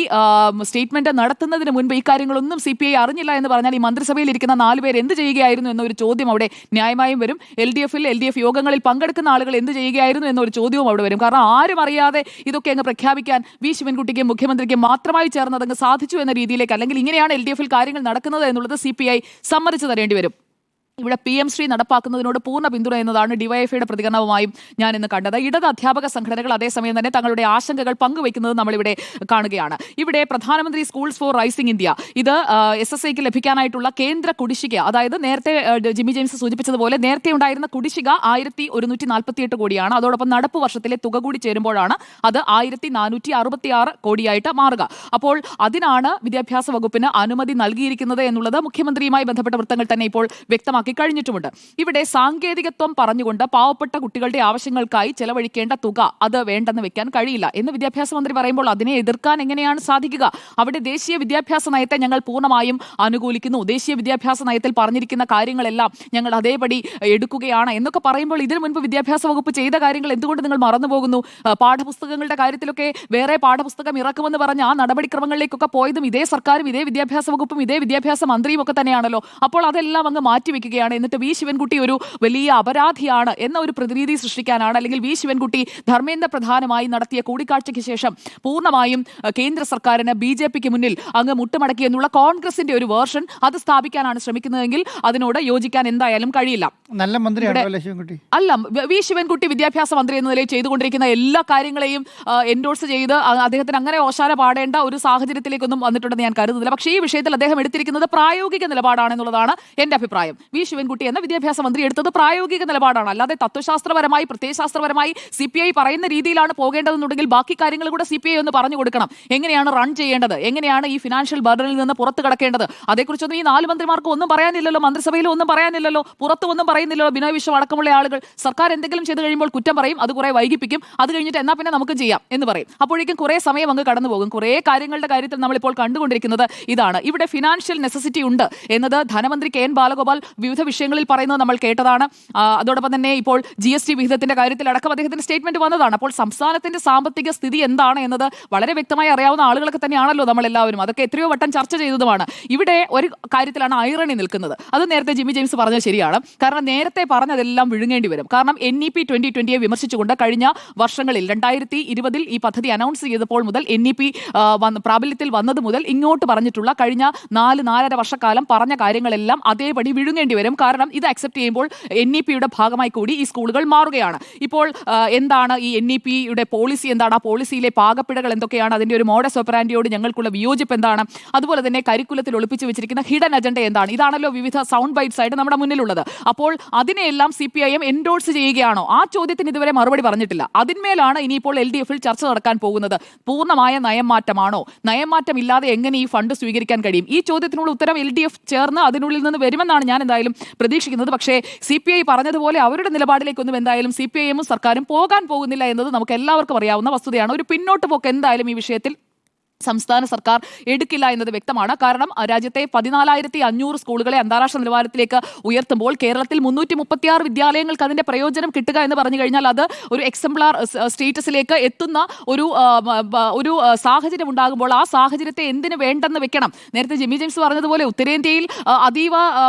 സ്റ്റേറ്റ്മെന്റ് നടത്തുന്നതിന് മുൻപ് ഈ കാര്യങ്ങളൊന്നും CPI അറിഞ്ഞില്ല എന്ന് പറഞ്ഞാൽ ഈ മന്ത്രിസഭയിൽ ഇരിക്കുന്ന 4 പേർ എന്ത് ചെയ്യുകയായിരുന്നു എന്നൊരു ചോദ്യം അവിടെ ന്യായമായും വരും. LDF യോഗങ്ങളിൽ പങ്കെടുക്കുന്ന ആളുകൾ എന്ത് ചെയ്യുകയായിരുന്നു എന്നൊരു ചോദ്യവും അവിടെ വരും. കാരണം ആരും അറിയാതെ ഇതൊക്കെ അങ്ങ് പ്രഖ്യാപിക്കാൻ വി ശിവൻകുട്ടിക്കും മുഖ്യമന്ത്രിക്കും മാത്രമായി ചേർന്ന് അതങ്ങ് സാധിച്ചു എന്ന രീതിയിലേക്ക്, അല്ലെങ്കിൽ ഇങ്ങനെയാണ് LDFൽ കാര്യങ്ങൾ നടക്കുന്നത് എന്നുള്ളത് CPI സമ്മതിച്ചു തരേണ്ടി വരും. ഇവിടെ PM ശ്രീ നടപ്പാക്കുന്നതിനോട് പൂർണ്ണ പിന്തുണ എന്നതാണ് DYFIയുടെ പ്രതികരണവുമായും ഞാൻ ഇന്ന് കണ്ടത്. ഇടത് അധ്യാപക സംഘടനകൾ അതേസമയം തന്നെ തങ്ങളുടെ ആശങ്കകൾ പങ്കുവയ്ക്കുന്നത് നമ്മളിവിടെ കാണുകയാണ്. ഇവിടെ പ്രധാനമന്ത്രി സ്കൂൾസ് ഫോർ റൈസിംഗ് ഇന്ത്യ, ഇത് SSIക്ക് ലഭിക്കാനായിട്ടുള്ള കേന്ദ്ര കുടിശ്ശിക, അതായത് നേരത്തെ ജിമ്മി ജെയിംസ് സൂചിപ്പിച്ചതുപോലെ നേരത്തെ ഉണ്ടായിരുന്ന കുടിശ്ശിക 1148 കോടിയാണ്. അതോടൊപ്പം നടപ്പ് വർഷത്തിലെ തുക കൂടി ചേരുമ്പോഴാണ് അത് 1466 കോടിയായിട്ട് മാറുക. അപ്പോൾ അതിനാണ് വിദ്യാഭ്യാസ വകുപ്പിന് അനുമതി നൽകിയിരിക്കുന്നത് എന്നുള്ളത് മുഖ്യമന്ത്രിയുമായി ബന്ധപ്പെട്ട വൃത്തങ്ങൾ തന്നെ ഇപ്പോൾ വ്യക്തമാക്കി നടപ്പാക്കി കഴിഞ്ഞിട്ടുമുണ്ട്. ഇവിടെ സാങ്കേതികത്വം പറഞ്ഞുകൊണ്ട് പാവപ്പെട്ട കുട്ടികളുടെ ആവശ്യങ്ങൾക്കായി ചെലവഴിക്കേണ്ട തുക അത് വേണ്ടെന്ന് വെക്കാൻ കഴിയില്ല എന്ന് വിദ്യാഭ്യാസ മന്ത്രി പറയുമ്പോൾ അതിനെ എതിർക്കാൻ എങ്ങനെയാണ് സാധിക്കുക? അവിടെ ദേശീയ വിദ്യാഭ്യാസ നയത്തെ ഞങ്ങൾ പൂർണ്ണമായും അനുകൂലിക്കുന്നു, ദേശീയ വിദ്യാഭ്യാസ നയത്തിൽ പറഞ്ഞിരിക്കുന്ന കാര്യങ്ങളെല്ലാം ഞങ്ങൾ അതേപടി എടുക്കുകയാണ് എന്നൊക്കെ പറയുമ്പോൾ ഇതിനു മുൻപ് വിദ്യാഭ്യാസ വകുപ്പ് ചെയ്ത കാര്യങ്ങൾ എന്തുകൊണ്ട് നിങ്ങൾ മറന്നുപോകുന്നു? പാഠപുസ്തകങ്ങളുടെ കാര്യത്തിലൊക്കെ വേറെ പാഠപുസ്തകം ഇറക്കുമെന്ന് പറഞ്ഞ ആ നടപടിക്രമങ്ങളിലേക്കൊക്കെ പോയതും ഇതേ സർക്കാരും ഇതേ വിദ്യാഭ്യാസ വകുപ്പും ഇതേ വിദ്യാഭ്യാസ മന്ത്രിയും ഒക്കെ തന്നെയാണല്ലോ. അപ്പോൾ അതെല്ലാം അങ്ങ് മാറ്റിവെക്കുകയാണ്. എന്നിട്ട് വി ശിവൻകുട്ടി ഒരു വലിയ അപരാധിയാണ് എന്ന ഒരു പ്രതിനിധി സൃഷ്ടിക്കാനാണ്, അല്ലെങ്കിൽ വി ശിവൻകുട്ടി ധർമ്മേന്ദ്ര പ്രധാനുമായി നടത്തിയ കൂടിക്കാഴ്ചയ്ക്ക് ശേഷം പൂർണ്ണമായും കേന്ദ്ര സർക്കാരിന് BJPക്ക് മുന്നിൽ അങ്ങ് മുട്ടുമടക്കി എന്നുള്ള കോൺഗ്രസിന്റെ ഒരു വേർഷൻ അത് സ്ഥാപിക്കാനാണ് ശ്രമിക്കുന്നതെങ്കിൽ അതിനോട് യോജിക്കാൻ എന്തായാലും കഴിയില്ല. നല്ല മന്ത്രിയാണല്ലോ ശിവൻകുട്ടി. അല്ല, വി ശിവൻകുട്ടി വിദ്യാഭ്യാസ മന്ത്രി എന്ന നിലയിൽ ചെയ്തുകൊണ്ടിരിക്കുന്ന എല്ലാ കാര്യങ്ങളെയും എൻഡോഴ്സ് ചെയ്ത് അദ്ദേഹത്തിന് അങ്ങനെ ഓശാര പാടേണ്ട ഒരു സാഹചര്യത്തിലേക്കൊന്നും വന്നിട്ടുണ്ടെന്ന് ഞാൻ കരുതുന്നില്ല. പക്ഷേ ഈ വിഷയത്തിൽ അദ്ദേഹം എടുത്തിരിക്കുന്നത് പ്രായോഗിക നിലപാടാണെന്നുള്ളതാണ് എന്റെ അഭിപ്രായം. വി ശിവൻകുട്ടി എന്ന വിദ്യാഭ്യാസ മന്ത്രി എടുത്തത് പ്രായോഗിക നിലപാടാണ്. അല്ലാതെ തത്വശാസ്ത്രപരമായി പ്രത്യയശാസ്ത്രപരമായി CPI പറയുന്ന രീതിയിലാണ് പോകേണ്ടതെന്നുണ്ടെങ്കിൽ ബാക്കി കാര്യങ്ങൾ കൂടെ CPI ഒന്ന് പറഞ്ഞു കൊടുക്കണം. എങ്ങനെയാണ് റൺ ചെയ്യേണ്ടത്, എങ്ങനെയാണ് ഈ ഫിനാൻഷ്യൽ ബർഡനിൽ നിന്ന് പുറത്ത് കിടക്കേണ്ടത്, അതേക്കുറിച്ചൊന്നും ഈ 4 മന്ത്രിമാർക്ക് ഒന്നും പറയാനില്ലല്ലോ, മന്ത്രിസഭയിലും ഒന്നും പറയാനില്ലല്ലോ, പുറത്തും ഒന്നും പറയുന്നില്ലല്ലോ. ബിനോയ് വിശ്വം അടക്കമുള്ള ആളുകൾ സർക്കാർ എന്തെങ്കിലും ചെയ്ത് കഴിയുമ്പോൾ കുറ്റം പറയും, അത് കുറെ വൈകിപ്പിക്കും, അത് കഴിഞ്ഞിട്ട് എന്നാ പിന്നെ നമുക്ക് ചെയ്യാം എന്ന് പറയും. അപ്പോഴേക്കും കുറെ സമയം അങ്ങ് കടന്നു പോകും. കുറെ കാര്യങ്ങളുടെ കാര്യത്തിൽ നമ്മളിപ്പോൾ കണ്ടുകൊണ്ടിരിക്കുന്നത് ഇതാണ്. ഇവിടെ ഫിനാൻഷ്യൽ നെസസിറ്റി ഉണ്ട് എന്നത് ധനമന്ത്രി KN ബാലഗോപാൽ വിവിധ വിഷയങ്ങളിൽ പറയുന്നത് നമ്മൾ കേട്ടതാണ്. അതോടൊപ്പം തന്നെ ഇപ്പോൾ GST വിഹിതത്തിന്റെ കാര്യത്തിൽ അടക്കം അദ്ദേഹത്തിന്റെ സ്റ്റേറ്റ്മെന്റ് വന്നതാണ്. അപ്പോൾ സംസ്ഥാനത്തിന്റെ സാമ്പത്തിക സ്ഥിതി എന്താണ് എന്നത് വളരെ വ്യക്തമായി അറിയാവുന്ന ആളുകളൊക്കെ തന്നെയാണല്ലോ നമ്മളെല്ലാവരും. അതൊക്കെ എത്രയോ വട്ടം ചർച്ച ചെയ്തതുമാണ്. ഇവിടെ ഒരു കാര്യത്തിലാണ് ഐറണി നിൽക്കുന്നത്. അത് നേരത്തെ ജിമ്മി ജെയിംസ് പറഞ്ഞത് ശരിയാണ്. കാരണം നേരത്തെ പറഞ്ഞതെല്ലാം വിഴുങ്ങേണ്ടി വരും. കാരണം NEP 2020 വിമർശിച്ചുകൊണ്ട് കഴിഞ്ഞ വർഷങ്ങളിൽ 2020 ഈ പദ്ധതി അനൗൺസ് ചെയ്തപ്പോൾ മുതൽ NEP പ്രാബല്യത്തിൽ വന്നത് മുതൽ ഇങ്ങോട്ട് പറഞ്ഞിട്ടുള്ള കഴിഞ്ഞ 4-4.5 വർഷക്കാലം പറഞ്ഞ കാര്യങ്ങളെല്ലാം അതേപടി വിഴുങ്ങേണ്ടി വരും. കാരണം ഇത് അക്സെപ്റ്റ് ചെയ്യുമ്പോൾ NEPയുടെ ഭാഗമായി കൂടി ഈ സ്കൂളുകൾ മാറുകയാണ്. ഇപ്പോൾ എന്താണ് ഈ NEPയുടെ പോളിസി, എന്താണ് ആ പോളിസിയിലെ പാകപ്പിഴകൾ എന്തൊക്കെയാണ്, അതിന്റെ ഒരു മോഡസ് ഓപ്പറാൻഡിയോട് ഞങ്ങൾക്കുള്ള വിയോജിപ്പ് എന്താണ്, അതുപോലെ തന്നെ കരിക്കുലത്തിൽ ഒളിപ്പിച്ചു വെച്ചിരിക്കുന്ന ഹിഡൻ അജണ്ട എന്താണ്, ഇതാണല്ലോ വിവിധ സൗണ്ട് ബൈറ്റ്സ് ആയിട്ട് നമ്മുടെ മുന്നിലുള്ളത്. അപ്പോൾ അതിനെയെല്ലാം CPIM എൻഡോഴ്സ് ചെയ്യുകയാണോ? ആ ചോദ്യത്തിന് ഇതുവരെ മറുപടി പറഞ്ഞിട്ടില്ല. അതിന്മേലാണ് ഇനിയിപ്പോൾ LDFൽ ചർച്ച നടക്കാൻ പോകുന്നത്. പൂർണ്ണമായ നയം മാറ്റമാണോ? നയം മാറ്റമില്ലാതെ എങ്ങനെ ഈ ഫണ്ട് സ്വീകരിക്കാൻ കഴിയും? ഈ ചോദ്യത്തിനുള്ള ഉത്തരം LDF ചേർന്ന് അതിനുള്ളിൽ നിന്ന് വരുമെന്നാണ് ഞാൻ എന്തായാലും പ്രതീക്ഷിക്കുന്നത്. പക്ഷേ CPI പറഞ്ഞതുപോലെ അവരുടെ നിലപാടിലേക്കൊന്നും എന്തായാലും CPIM സർക്കാരും പോകാൻ പോകുന്നില്ല എന്നത് നമുക്ക് എല്ലാവർക്കും അറിയാവുന്ന വസ്തുതയാണ്. ഒരു പിന്നോട്ട് പോക്ക് എന്തായാലും ഈ വിഷയത്തിൽ സംസ്ഥാന സർക്കാർ എടുക്കില്ല എന്നത് വ്യക്തമാണ്. കാരണം രാജ്യത്തെ 14,500 സ്കൂളുകളെ അന്താരാഷ്ട്ര നിലവാരത്തിലേക്ക് ഉയർത്തുമ്പോൾ കേരളത്തിൽ 336 വിദ്യാലയങ്ങൾക്ക് അതിന്റെ പ്രയോജനം കിട്ടുക എന്ന് പറഞ്ഞു കഴിഞ്ഞാൽ അത് ഒരു എക്സംപ്ലാർ സ്റ്റേറ്റസിലേക്ക് എത്തുന്ന ഒരു സാഹചര്യം ഉണ്ടാകുമ്പോൾ ആ സാഹചര്യത്തെ എന്തിനു വേണ്ടെന്ന് വെക്കണം. നേരത്തെ ജിമ്മി ജെയിംസ് പറഞ്ഞതുപോലെ ഉത്തരേന്ത്യയിൽ അതീവ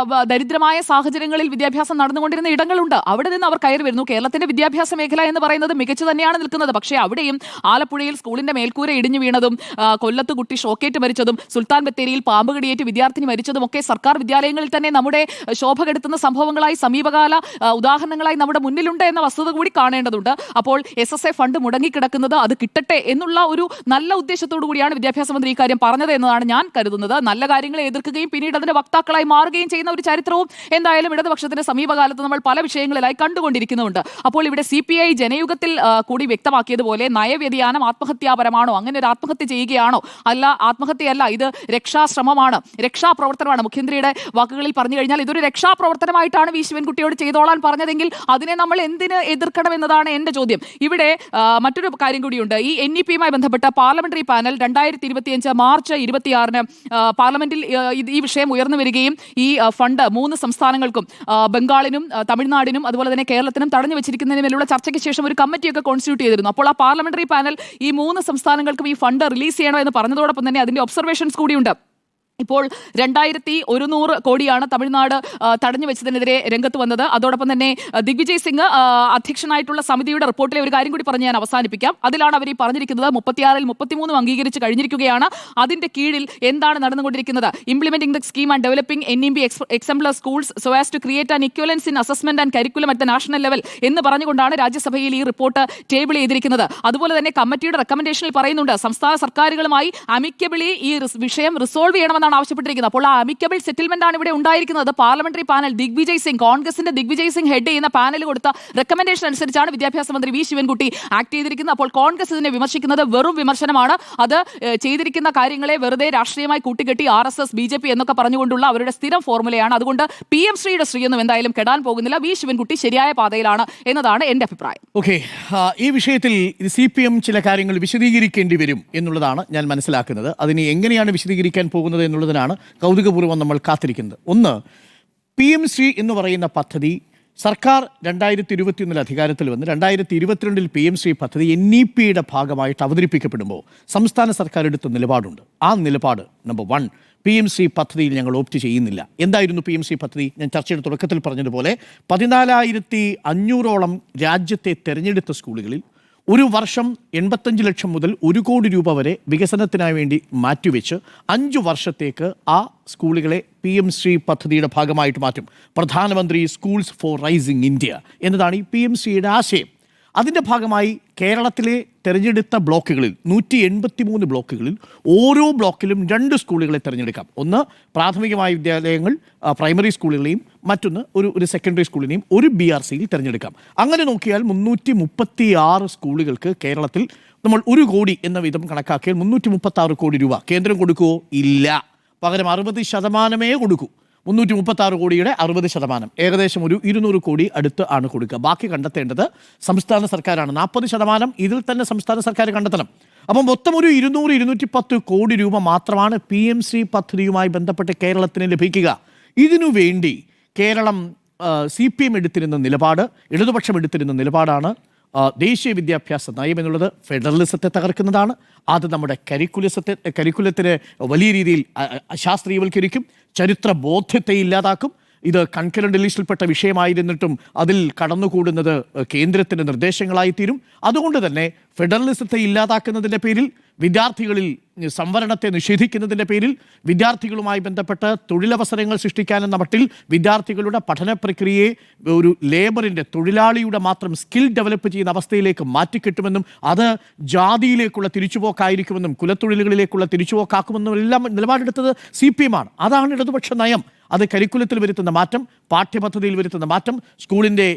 ദരിദ്രമായ സാഹചര്യങ്ങളിൽ വിദ്യാഭ്യാസം നടന്നുകൊണ്ടിരുന്ന ഇടങ്ങളുണ്ട്. അവിടെ നിന്ന് അവർ കയറി വരുന്നു. കേരളത്തിന്റെ വിദ്യാഭ്യാസ മേഖല എന്ന് പറയുന്നത് മികച്ചു തന്നെയാണ് നിൽക്കുന്നത്. പക്ഷേ അവിടെയും ആലപ്പുഴയിൽ സ്കൂളിന്റെ മേൽക്കൂര ഇടിഞ്ഞു വീണതും കൊല്ലത്ത് കുട്ടി ഷോക്കേറ്റ് മരിച്ചതും സുൽത്താൻ ബത്തേരിയിൽ പാമ്പ് കടിയേറ്റ് വിദ്യാർത്ഥിനി മരിച്ചതും ഒക്കെ സർക്കാർ വിദ്യാലയങ്ങളിൽ തന്നെ നമ്മുടെ ശോഭ കെടുത്തുന്ന സംഭവങ്ങളായി സമീപകാല ഉദാഹരണങ്ങളായി നമ്മുടെ മുന്നിലുണ്ട് എന്ന വസ്തുത കൂടി കാണേണ്ടതുണ്ട്. അപ്പോൾ SSA ഫണ്ട് മുടങ്ങിക്കിടക്കുന്നത് അത് കിട്ടട്ടെ എന്നുള്ള ഒരു നല്ല ഉദ്ദേശത്തോടു കൂടിയാണ് വിദ്യാഭ്യാസ മന്ത്രി ഇക്കാര്യം പറഞ്ഞത് എന്നതാണ് ഞാൻ കരുതുന്നത്. നല്ല കാര്യങ്ങളെ എതിർക്കുകയും പിന്നീട് അതിന്റെ വക്താക്കളായി മാറുകയും ചെയ്യുന്ന ഒരു ചരിത്രവും എന്തായാലും ഇടതുപക്ഷത്തിന്റെ സമീപകാലത്ത് നമ്മൾ പല വിഷയങ്ങളിലായി കണ്ടുകൊണ്ടിരിക്കുന്നുണ്ട്. അപ്പോൾ ഇവിടെ CPI ജനയുഗത്തിൽ കൂടി വ്യക്തമാക്കിയതുപോലെ നയവ്യതിയാനം ആത്മഹത്യാപരമാണോ, അങ്ങനെ ഒരു ആത്മഹത്യ ചെയ്യുകയാണോ? അല്ല, ആത്മഹത്യയല്ല, ഇത് രക്ഷാശ്രമമാണ്, രക്ഷാപ്രവർത്തനമാണ്. മുഖ്യമന്ത്രിയുടെ വാക്കുകളിൽ പറഞ്ഞു കഴിഞ്ഞാൽ ഇതൊരു രക്ഷാപ്രവർത്തനമായിട്ടാണ് വി ശിവൻകുട്ടിയോട് ചെയ്തോളാൻ പറഞ്ഞതെങ്കിൽ അതിനെ നമ്മൾ എന്തിന് എതിർക്കണം എന്നതാണ് എന്റെ ചോദ്യം. ഇവിടെ മറ്റൊരു കാര്യം കൂടിയുണ്ട്. ഈ NEPയുമായി ബന്ധപ്പെട്ട പാർലമെന്ററി പാനൽ 2025 മാർച്ച് 26 പാർലമെന്റിൽ ഈ വിഷയം ഉയർന്നു വരികയും ഈ ഫണ്ട് 3 സംസ്ഥാനങ്ങൾക്കും ബംഗാളിനും തമിഴ്നാടിനും അതുപോലെ തന്നെ കേരളത്തിനും തടഞ്ഞു വെച്ചിരിക്കുന്നതിനുള്ള ചർച്ചയ്ക്ക് ശേഷം ഒരു കമ്മിറ്റിയൊക്കെ കോൺസ്റ്റിറ്റ്യൂട്ട് ചെയ്തിരുന്നു. അപ്പോൾ ആ പാർലമെന്ററി പാനൽ ഈ 3 സംസ്ഥാനങ്ങൾക്കും ഈ ഫണ്ട് റിലീസ് ചെയ്യണോ എന്ന് പറഞ്ഞതോടൊപ്പം തന്നെ അതിന്റെ ഒബ്സർവേഷൻസ് കൂടിയുണ്ട്. ഇപ്പോൾ 2100 കോടിയാണ് തമിഴ്നാട് തടഞ്ഞു വെച്ചതിനെതിരെ രംഗത്ത് വന്നത്. അതോടൊപ്പം തന്നെ ദിഗ്വിജയ് സിംഗ് അധ്യക്ഷനായിട്ടുള്ള സമിതിയുടെ റിപ്പോർട്ടിലെ ഒരു കാര്യം കൂടി പറഞ്ഞ് ഞാൻ അവസാനിപ്പിക്കാം. അതിലാണ് അവർ ഈ പറഞ്ഞിരിക്കുന്നത് 36-ൽ 33 അംഗീകരിച്ച് കഴിഞ്ഞിരിക്കുകയാണ്. അതിന്റെ കീഴിൽ എന്താണ് നടന്നുകൊണ്ടിരിക്കുന്നത്? Implementing the scheme and developing NEP exemplar schools so as to create an equivalence in assessment and curriculum at the national level എന്ന് പറഞ്ഞുകൊണ്ടാണ് രാജ്യസഭയിൽ ഈ റിപ്പോർട്ട് ടേബിൾ ചെയ്തിരിക്കുന്നത്. അതുപോലെ തന്നെ കമ്മിറ്റിയുടെ റെക്കമെൻഡേഷനിൽ പറയുന്നുണ്ട് സംസ്ഥാന സർക്കാരുകളുമായി അമിക്കബിളി ഈ വിഷയം റിസോൾവ് ചെയ്യണമെന്നാണ് എന്നാണ് ആവശ്യപ്പെട്ടിരിക്കുന്നത്. അപ്പോൾ ആ അമിക്കബിൾ സെറ്റിൽമെന്റ് ആണ് ഇവിടെ ഉണ്ടായിരിക്കുന്നത്. പാർലമെന്ററി പാനൽ ദിഗ്വിജയ് സിംഗ്, കോൺഗ്രസിന്റെ ദിഗ്വിജയ് സിംഗ് ഹെഡ് ചെയ്യുന്ന പാനൽ കൊടുത്ത റെക്കമെൻഡേഷൻ അനുസരിച്ചാണ് വിദ്യാഭ്യാസ മന്ത്രി വി ശിവൻകുട്ടി ആക്ട് ചെയ്തിരിക്കുന്നത്. അപ്പോൾ കോൺഗ്രസ് ഇതിനെ വിമർശിക്കുന്നത് വെറും വിമർശനമാണ്. അത് ചെയ്തിരിക്കുന്ന കാര്യങ്ങളെ വെറുതെ രാഷ്ട്രീയമായി കൂട്ടിക്കെട്ടി RSS BJP എന്നൊക്കെ പറഞ്ഞുകൊണ്ടുള്ള അവരുടെ സ്ഥിരം ഫോർമുലയാണ്. അതുകൊണ്ട് PM ശ്രീയുടെ ശ്രീയൊന്നും എന്തായാലും കെടാൻ പോകുന്നില്ല. വി ശിവൻകുട്ടി ശരിയായ പാതയിലാണ് എന്നതാണ് എന്റെ അഭിപ്രായം. ഓക്കെ, ഈ വിഷയത്തിൽ CPM ചില കാര്യങ്ങൾ വിശദീകരിക്കേണ്ടി വരും എന്നുള്ളതാണ് ഞാൻ മനസ്സിലാക്കുന്നത്. അതിന് എങ്ങനെയാണ് വിശദീകരിക്കാൻ പോകുന്നത് എന്നുള്ളതിനാണ് കൗതുകപൂർവ്വം നമ്മൾ കാത്തിരിക്കുന്നത്. ഒന്ന്, PM ശ്രീ എന്ന് പറയുന്ന പദ്ധതി സർക്കാർ 2021 അധികാരത്തിൽ വന്ന് 2022 PM ശ്രീ പദ്ധതി NEP-യുടെ ഭാഗമായിട്ട് അവതരിപ്പിക്കപ്പെടുമ്പോൾ സംസ്ഥാന സർക്കാർ എടുത്ത നിലപാടുണ്ട്. ആ നിലപാട് നമ്പർ 1, PM ശ്രീ പദ്ധതിയിൽ ഞങ്ങൾ ഓപ്റ്റ് ചെയ്യുന്നില്ല. എന്തായിരുന്നു PM ശ്രീ പദ്ധതി? ഞാൻ ചർച്ചയുടെ തുടക്കത്തിൽ പറഞ്ഞതുപോലെ 14,500ഓളം രാജ്യത്തെ തെരഞ്ഞെടുത്ത സ്കൂളുകളിൽ ഒരു വർഷം 85 ലക്ഷം മുതൽ 1 കോടി രൂപ വരെ വികസനത്തിനായി വേണ്ടി മാറ്റിവെച്ച് 5 വർഷത്തേക്ക് ആ സ്കൂളുകളെ PM ശ്രീ പദ്ധതിയുടെ ഭാഗമായിട്ട് മാറ്റും. പ്രധാനമന്ത്രി സ്കൂൾസ് ഫോർ റൈസിംഗ് ഇന്ത്യ എന്നതാണ് ഈ PM ശ്രീയുടെ ആശയം. അതിൻ്റെ ഭാഗമായി കേരളത്തിലെ തെരഞ്ഞെടുത്ത ബ്ലോക്കുകളിൽ 183 ബ്ലോക്കുകളിൽ ഓരോ ബ്ലോക്കിലും 2 സ്കൂളുകളെ തിരഞ്ഞെടുക്കാം. ഒന്ന് പ്രാഥമികമായ വിദ്യാലയങ്ങൾ, പ്രൈമറി സ്കൂളുകളെയും മറ്റൊന്ന് ഒരു സെക്കൻഡറി സ്കൂളിനെയും ഒരു BRCയിൽ തിരഞ്ഞെടുക്കാം. അങ്ങനെ നോക്കിയാൽ 336 സ്കൂളുകൾക്ക് കേരളത്തിൽ നമ്മൾ 1 കോടി എന്ന വിധം കണക്കാക്കിയാൽ 336 കോടി രൂപ കേന്ദ്രം കൊടുക്കുമോ? ഇല്ല. പകരം 60% കൊടുക്കൂ. 336 കോടിയുടെ 60%, ഏകദേശം ഒരു 200 കോടി അടുത്ത് ആണ് കൊടുക്കുക. ബാക്കി കണ്ടെത്തേണ്ടത് സംസ്ഥാന സർക്കാരാണ്. 40% ഇതിൽ തന്നെ സംസ്ഥാന സർക്കാർ കണ്ടെത്തണം. അപ്പം മൊത്തം ഒരു 200-210 കോടി രൂപ മാത്രമാണ് PM ശ്രീ പദ്ധതിയുമായി ബന്ധപ്പെട്ട് കേരളത്തിന് ലഭിക്കുക. ഇതിനു വേണ്ടി കേരളം CPM എടുത്തിരുന്ന നിലപാട്, ഇടതുപക്ഷം എടുത്തിരുന്ന നിലപാടാണ് ദേശീയ വിദ്യാഭ്യാസ നയം എന്നുള്ളത് ഫെഡറലിസത്തെ തകർക്കുന്നതാണ്. അത് നമ്മുടെ കരിക്കുലത്തിനെ വലിയ രീതിയിൽ അശാസ്ത്രീയവൽക്കരിക്കും, ചരിത്ര ബോധ്യത്തെ ഇല്ലാതാക്കും. ഇത് കൺകറന്റ് ഡിലീഷനിൽപ്പെട്ട വിഷയമായിരുന്നിട്ടും അതിൽ കടന്നുകൂടുന്നത് കേന്ദ്രത്തിൻ്റെ നിർദ്ദേശങ്ങളായി തീരും. അതുകൊണ്ട് തന്നെ ഫെഡറലിസത്തെ ഇല്ലാതാക്കുന്നതിൻ്റെ പേരിൽ, വിദ്യാർത്ഥികളിൽ സംവരണത്തെ നിഷേധിക്കുന്നതിൻ്റെ പേരിൽ, വിദ്യാർത്ഥികളുമായി ബന്ധപ്പെട്ട് തൊഴിലവസരങ്ങൾ സൃഷ്ടിക്കാനെന്ന മട്ടിൽ വിദ്യാർത്ഥികളുടെ പഠന പ്രക്രിയയെ ഒരു ലേബറിൻ്റെ, തൊഴിലാളിയുടെ മാത്രം സ്കിൽ ഡെവലപ്പ് ചെയ്യുന്ന അവസ്ഥയിലേക്ക് മാറ്റിക്കിട്ടുമെന്നും അത് ജാതിയിലേക്കുള്ള തിരിച്ചുപോക്കായിരിക്കുമെന്നും കുലത്തൊഴിലുകളിലേക്കുള്ള തിരിച്ചുപോക്കാക്കുമെന്നും എല്ലാം നിലപാടെടുത്തത് CPM ആണ്. അതാണ് ഇടതുപക്ഷ നയം. അത് കരിക്കുലത്തിൽ വരുത്തുന്ന മാറ്റം, പാഠ്യപദ്ധതിയിൽ വരുത്തുന്ന മാറ്റം, സ്കൂളിൻ്റെ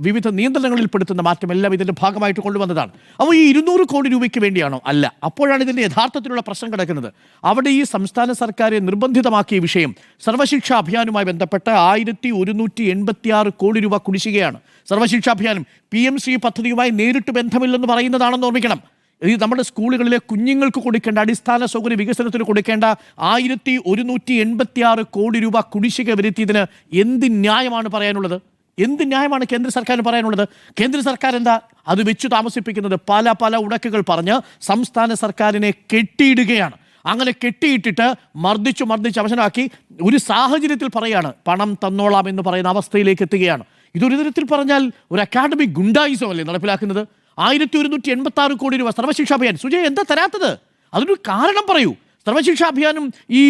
വിവിധ നിയന്ത്രണങ്ങളിൽ പെടുത്തുന്ന മാറ്റം എല്ലാം ഇതിൻ്റെ ഭാഗമായിട്ട് കൊണ്ടുവന്നതാണ്. അപ്പോൾ ഈ 200 കോടി രൂപയ്ക്ക് വേണ്ടിയാണോ? അല്ല. അപ്പോഴാണ് ഇതിൻ്റെ യഥാർത്ഥത്തിലുള്ള പ്രശ്നം കിടക്കുന്നത്. അവിടെ ഈ സംസ്ഥാന സർക്കാരെ നിർബന്ധിതമാക്കിയ വിഷയം സർവശിക്ഷാ അഭിയാനുമായി ബന്ധപ്പെട്ട് 1186 കോടി രൂപ കുടിശ്ശികയാണ്. സർവശിക്ഷാ അഭിയാനും PM ശ്രീ പദ്ധതിയുമായി നേരിട്ട് ബന്ധമില്ലെന്ന് പറയുന്നതാണെന്ന് ഓർമ്മിക്കണം. ഇത് നമ്മുടെ സ്കൂളുകളിലെ കുഞ്ഞുങ്ങൾക്ക് കൊടുക്കേണ്ട അടിസ്ഥാന സൗകര്യ വികസനത്തിന് കൊടുക്കേണ്ട 1186 കോടി രൂപ കുടിശ്ശിക വരുത്തിയതിന് എന്ത് ന്യായമാണ് പറയാനുള്ളത്? എന്ത് ന്യായമാണ് കേന്ദ്ര സർക്കാരിന് പറയാനുള്ളത്? കേന്ദ്ര സർക്കാർ എന്താ അത് വെച്ചു താമസിപ്പിക്കുന്നത്? പല ഉടക്കുകൾ പറഞ്ഞ് സംസ്ഥാന സർക്കാരിനെ കെട്ടിയിടുകയാണ്. അങ്ങനെ കെട്ടിയിട്ടിട്ട് മർദ്ദിച്ച് അവശനാക്കി ഒരു സാഹചര്യത്തിൽ പറയാണ് പണം തന്നോളാം എന്ന് പറയുന്ന അവസ്ഥയിലേക്ക് എത്തുകയാണ്. ഇതൊരു തരത്തിൽ പറഞ്ഞാൽ ഒരു അക്കാഡമിക് ഗുണ്ടായിസം അല്ലേ നടപ്പിലാക്കുന്നത്? 1186 കോടി രൂപ സർവശിക്ഷാ അഭിയാൻ. സുജയ്, എന്താ തരാത്തത്? അതിനൊരു കാരണം പറയൂ. സർവശിക്ഷാ അഭിയാനും ഈ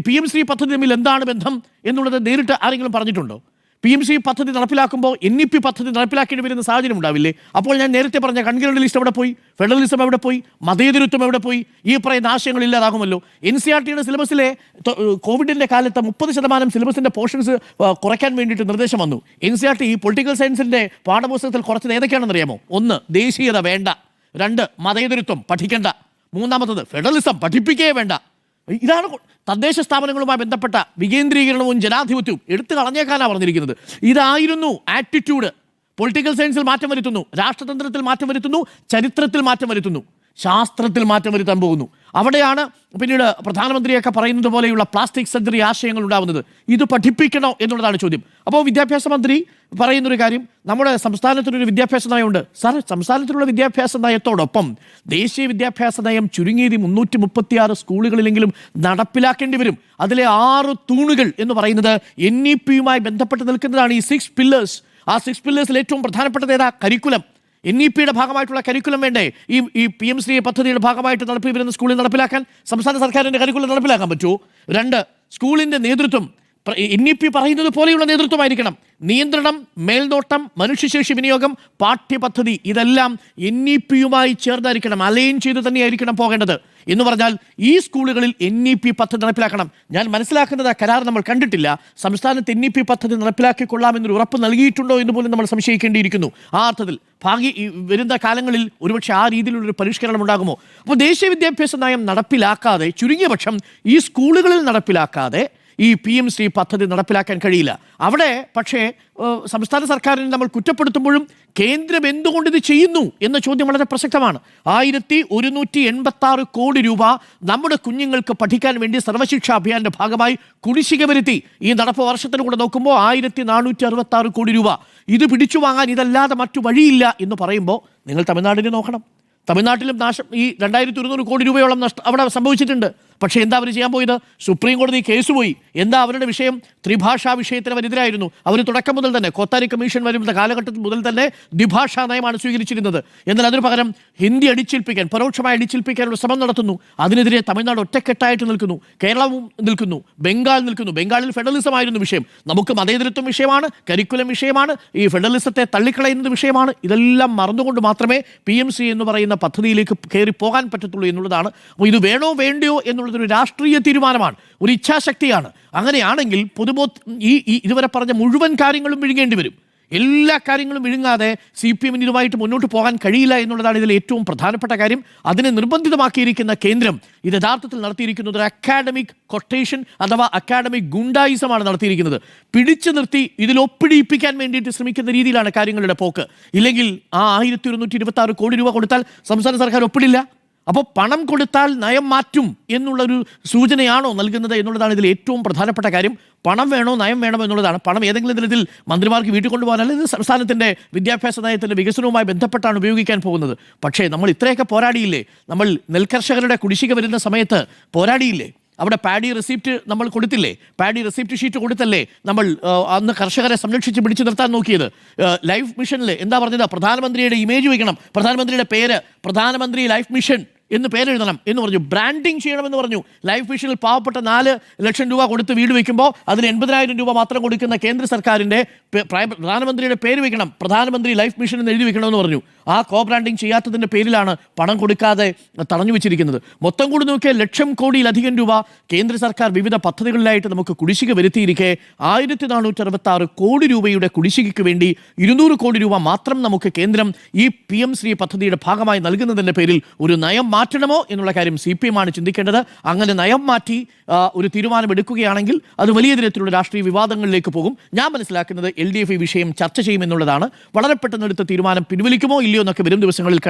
PM ശ്രീ പദ്ധതി തമ്മിൽ എന്താണ് ബന്ധം എന്നുള്ളത് നേരിട്ട് ആരെങ്കിലും പറഞ്ഞിട്ടുണ്ടോ? PM ശ്രീ പദ്ധതി നടപ്പിലാക്കുമ്പോൾ NEP പദ്ധതി നടപ്പിലാക്കേണ്ടി വരുന്ന സാഹചര്യം ഉണ്ടാവില്ലേ? അപ്പോൾ ഞാൻ നേരത്തെ പറഞ്ഞ കൺകറന്റ് ലിസ്റ്റ് എവിടെ പോയി? ഫെഡറലിസം എവിടെ പോയി? മതേതരത്വം എവിടെ പോയി? ഈ പറയുന്ന ആശയങ്ങൾ ഇല്ലാതാകുമല്ലോ. NCERTയുടെ സിലബസിലെ കോവിഡിൻ്റെ കാലത്ത് 30% സിലബസിൻ്റെ പോർഷൻസ് കുറയ്ക്കാൻ വേണ്ടിയിട്ട് നിർദ്ദേശം വന്നു. NCERT ഈ പൊളിറ്റിക്കൽ സയൻസിൻ്റെ പാഠപുസ്തകത്തിൽ കുറച്ചത് ഏതൊക്കെയാണെന്ന് അറിയാമോ? 1, ദേശീയത വേണ്ട. 2, മതേതരത്വം പഠിക്കേണ്ട. 3, ഫെഡറലിസം പഠിപ്പിക്കേ വേണ്ട. ഇതാണ് തദ്ദേശ സ്ഥാപനങ്ങളുമായി ബന്ധപ്പെട്ട വികേന്ദ്രീകരണവും ജനാധിപത്യവും എടുത്തു കളഞ്ഞേക്കാനാണ് പറഞ്ഞിരിക്കുന്നത്. ഇതായിരുന്നു ആറ്റിറ്റ്യൂഡ്. പൊളിറ്റിക്കൽ സയൻസിൽ മാറ്റം വരുത്തുന്നു, രാഷ്ട്രതന്ത്രത്തിൽ മാറ്റം വരുത്തുന്നു, ചരിത്രത്തിൽ മാറ്റം വരുത്തുന്നു, ശാസ്ത്രത്തിൽ മാറ്റം വരുത്താൻ പോകുന്നു. അവിടെയാണ് പിന്നീട് പ്രധാനമന്ത്രിയൊക്കെ പറയുന്നത് പോലെയുള്ള പ്ലാസ്റ്റിക് സർജറി ആശയങ്ങൾ ഉണ്ടാകുന്നത്. ഇത് പഠിപ്പിക്കണോ എന്നുള്ളതാണ് ചോദ്യം. അപ്പോൾ വിദ്യാഭ്യാസ മന്ത്രി പറയുന്നൊരു കാര്യം, നമ്മുടെ സംസ്ഥാനത്തിനൊരു വിദ്യാഭ്യാസ നയമുണ്ട്. സാർ, സംസ്ഥാനത്തിലുള്ള വിദ്യാഭ്യാസ നയത്തോടൊപ്പം ദേശീയ വിദ്യാഭ്യാസ നയം ചുരുങ്ങിയത് 336 സ്കൂളുകളിലെങ്കിലും നടപ്പിലാക്കേണ്ടി വരും. അതിലെ 6 തൂണുകൾ എന്ന് പറയുന്നത് NEP-യുമായി ബന്ധപ്പെട്ട് നിൽക്കുന്നതാണ്. ഈ 6 പില്ലേഴ്സ്. ആ 6 പില്ലേഴ്സിൽ ഏറ്റവും പ്രധാനപ്പെട്ടത് ഏതാ? കരിക്കുലം. NEP-യുടെ ഭാഗമായിട്ടുള്ള കരിക്കുലം വേണ്ടേ ഈ PM ശ്രീ പദ്ധതിയുടെ ഭാഗമായിട്ട് നടപ്പിൽ വരുന്ന സ്കൂളിൽ നടപ്പിലാക്കാൻ? സംസ്ഥാന സർക്കാരിൻ്റെ കരിക്കുലം നടപ്പിലാക്കാൻ പറ്റുമോ? 2, സ്കൂളിൻ്റെ നേതൃത്വം NEP പറയുന്നത് പോലെയുള്ള നേതൃത്വമായിരിക്കണം. നിയന്ത്രണം, മേൽനോട്ടം, മനുഷ്യശേഷി വിനിയോഗം, പാഠ്യപദ്ധതി ഇതെല്ലാം NEP-യുമായി ചേർന്നായിരിക്കണം, അലൈൻ ചെയ്ത് തന്നെയായിരിക്കണം പോകേണ്ടത്. എന്ന് പറഞ്ഞാൽ ഈ സ്കൂളുകളിൽ NEP പദ്ധതി നടപ്പിലാക്കണം. ഞാൻ മനസ്സിലാക്കുന്നത് ആ കരാർ നമ്മൾ കണ്ടിട്ടില്ല. സംസ്ഥാനത്ത് NEP പദ്ധതി നടപ്പിലാക്കിക്കൊള്ളാമെന്നൊരു ഉറപ്പ് നൽകിയിട്ടുണ്ടോ എന്ന് പോലും നമ്മൾ സംശയിക്കേണ്ടിയിരിക്കുന്നു. ആ അർത്ഥത്തിൽ വരുന്ന കാലങ്ങളിൽ ഒരുപക്ഷെ ആ രീതിയിലുള്ളൊരു പരിഷ്കരണം ഉണ്ടാകുമോ? അപ്പോൾ ദേശീയ വിദ്യാഭ്യാസ നയം നടപ്പിലാക്കാതെ, ചുരുങ്ങിയ പക്ഷം ഈ സ്കൂളുകളിൽ നടപ്പിലാക്കാതെ ഈ PMC പദ്ധതി നടപ്പിലാക്കാൻ കഴിയില്ല. അവിടെ പക്ഷേ സംസ്ഥാന സർക്കാരിനെ നമ്മൾ കുറ്റപ്പെടുത്തുമ്പോഴും കേന്ദ്രം എന്തുകൊണ്ട് ഇത് ചെയ്യുന്നു എന്ന ചോദ്യം വളരെ പ്രസക്തമാണ്. 1186 കോടി രൂപ നമ്മുടെ കുഞ്ഞുങ്ങൾക്ക് പഠിക്കാൻ വേണ്ടി സർവശിക്ഷാ അഭിയാന്റെ ഭാഗമായി കുടിശ്ശിക വരുത്തി. ഈ നടപ്പ് വർഷത്തിന് കൂടെ നോക്കുമ്പോൾ 1466 കോടി രൂപ. ഇത് പിടിച്ചു വാങ്ങാൻ ഇതല്ലാതെ മറ്റു വഴിയില്ല എന്ന് പറയുമ്പോൾ നിങ്ങൾ തമിഴ്നാടിനെ നോക്കണം. തമിഴ്നാട്ടിലും ഈ 2100 കോടി രൂപയോളം നഷ്ടം അവിടെ സംഭവിച്ചിട്ടുണ്ട്. പക്ഷേ എന്താ അവർ ചെയ്യാൻ പോയത്? സുപ്രീം കോടതി കേസ് പോയി. എന്താ അവരുടെ വിഷയം? ത്രിഭാഷാ വിഷയത്തിന് അവരെതിരായിരുന്നു. അവർ തുടക്കം മുതൽ തന്നെ, കോത്താരി കമ്മീഷൻ വരുന്ന കാലഘട്ടത്തിൽ മുതൽ തന്നെ ദ്വിഭാഷാ നയമാണ് സ്വീകരിച്ചിരുന്നത്. എന്നാൽ അതിന് പകരം ഹിന്ദി അടിച്ചേൽപ്പിക്കാൻ, പരോക്ഷമായി അടിച്ചേൽപ്പിക്കാനുള്ള ശ്രമം നടത്തുന്നു. അതിനെതിരെ തമിഴ്നാട് ഒറ്റക്കെട്ടായിട്ട് നിൽക്കുന്നു, കേരളവും നിൽക്കുന്നു, ബംഗാൾ നിൽക്കുന്നു. ബംഗാളിൽ ഫെഡറലിസം ആയിരുന്നു വിഷയം. നമുക്ക് മതേതരത്വം വിഷയമാണ്, കരിക്കുലം വിഷയമാണ്, ഈ ഫെഡറലിസത്തെ തള്ളിക്കളയുന്നത് വിഷയമാണ്. ഇതെല്ലാം മറന്നുകൊണ്ട് മാത്രമേ PMC എന്ന് പറയുന്ന പദ്ധതിയിലേക്ക് കയറി പോകാൻ പറ്റത്തുള്ളൂ എന്നുള്ളതാണ്. അപ്പോൾ ഇത് വേണോ വേണ്ടയോ എന്നുള്ളതൊരു രാഷ്ട്രീയ തീരുമാനമാണ്, ഒരു ഇച്ഛാശക്തിയാണ്. അങ്ങനെയാണെങ്കിൽ ഇതുവരെ പറഞ്ഞ മുഴുവൻ കാര്യങ്ങളും വിഴുങ്ങേണ്ടി വരും. എല്ലാ കാര്യങ്ങളും വിഴുങ്ങാതെ CPM ഇതുമായിട്ട് മുന്നോട്ട് പോകാൻ കഴിയില്ല എന്നുള്ളതാണ് ഇതിൽ ഏറ്റവും പ്രധാനപ്പെട്ട കാര്യം. അതിനെ നിർബന്ധിതമാക്കിയിരിക്കുന്ന കേന്ദ്രം ഇത് യഥാർത്ഥത്തിൽ നടത്തിയിരിക്കുന്നത് ഒരു അക്കാഡമിക് കൊട്ടേഷൻ അഥവാ അക്കാഡമിക് ഗുണ്ടായിസമാണ് നടത്തിയിരിക്കുന്നത്. പിടിച്ചു നിർത്തി ഇതിൽ ഒപ്പിടിയിപ്പിക്കാൻ വേണ്ടിയിട്ട് ശ്രമിക്കുന്ന രീതിയിലാണ് കാര്യങ്ങളുടെ പോക്ക്. ഇല്ലെങ്കിൽ ആ 1126 കോടി രൂപ കൊടുത്താൽ സംസ്ഥാന സർക്കാർ ഒപ്പിടില്ല. അപ്പോൾ പണം കൊടുത്താൽ നയം മാറ്റും എന്നുള്ളൊരു സൂചനയാണോ നൽകുന്നത് എന്നുള്ളതാണ് ഇതിൽ ഏറ്റവും പ്രധാനപ്പെട്ട കാര്യം. പണം വേണോ നയം വേണോ എന്നുള്ളതാണ്. പണം ഏതെങ്കിലും തരത്തിൽ മന്ത്രിമാർക്ക് വീട്ടിൽ കൊണ്ടുപോകാനല്ല, ഇത് സംസ്ഥാനത്തിൻ്റെ വിദ്യാഭ്യാസ നയത്തിൻ്റെ വികസനവുമായി ബന്ധപ്പെട്ടാണ് ഉപയോഗിക്കാൻ പോകുന്നത്. പക്ഷേ നമ്മൾ ഇത്രയൊക്കെ പോരാടിയില്ലേ? നമ്മൾ നെൽകർഷകരുടെ കുടിശ്ശിക വരുന്ന സമയത്ത് പോരാടിയില്ലേ? അവിടെ പാഡി റെസിപ്റ്റ് നമ്മൾ കൊടുത്തില്ലേ? പാഡി റെസിപ്റ്റ് ഷീറ്റ് കൊടുത്തല്ലേ നമ്മൾ അന്ന് കർഷകരെ സംരക്ഷിച്ച് പിടിച്ചു നിർത്താൻ നോക്കിയത്? ലൈഫ് മിഷനിൽ എന്താ പറഞ്ഞത്? പ്രധാനമന്ത്രിയുടെ ഇമേജ് വയ്ക്കണം, പ്രധാനമന്ത്രിയുടെ പേര് പ്രധാനമന്ത്രി ലൈഫ് മിഷൻ എന്ന് പേരെഴുതണം എന്ന് പറഞ്ഞു. ബ്രാൻഡിങ് ചെയ്യണമെന്ന് പറഞ്ഞു. ലൈഫ് മിഷനിൽ പാവപ്പെട്ട 4 ലക്ഷം രൂപ കൊടുത്ത് വീട് വയ്ക്കുമ്പോൾ അതിന് 80,000 രൂപ മാത്രം കൊടുക്കുന്ന കേന്ദ്ര സർക്കാരിൻ്റെ പ്രധാനമന്ത്രിയുടെ പേര് വയ്ക്കണം, പ്രധാനമന്ത്രി ലൈഫ് മിഷൻ എന്ന് എഴുതി വെക്കണമെന്ന് പറഞ്ഞു. ആ കോ ബ്രാൻഡിങ് ചെയ്യാത്തതിൻ്റെ പേരിലാണ് പണം കൊടുക്കാതെ തടഞ്ഞു വെച്ചിരിക്കുന്നത്. മൊത്തം കൂടി നോക്കിയാൽ 1,00,000 കോടിയിലധികം രൂപ കേന്ദ്ര സർക്കാർ വിവിധ പദ്ധതികളിലായിട്ട് നമുക്ക് കുടിശ്ശിക വരുത്തിയിരിക്കെ 1466 കോടി രൂപയുടെ കുടിശ്ശികയ്ക്ക് വേണ്ടി 200 കോടി രൂപ മാത്രം നമുക്ക് കേന്ദ്രം ഈ PMC പദ്ധതിയുടെ ഭാഗമായി നൽകുന്നതിൻ്റെ പേരിൽ ഒരു നയം മാറ്റണമോ എന്നുള്ള കാര്യം CPM ആണ് ചിന്തിക്കേണ്ടത്. അങ്ങനെ നയം മാറ്റി ഒരു തീരുമാനമെടുക്കുകയാണെങ്കിൽ അത് വലിയ തരത്തിലുള്ള രാഷ്ട്രീയ വിവാദങ്ങളിലേക്ക് പോകും. ഞാൻ മനസ്സിലാക്കുന്നത് LDF ഈ വിഷയം ചർച്ച ചെയ്യുമെന്നുള്ളതാണ്. വളരെ പെട്ടെന്ന് എടുത്ത തീരുമാനം പിൻവലിക്കുമോ ഇല്ലയോ എന്നൊക്കെ വരും ദിവസങ്ങളിൽ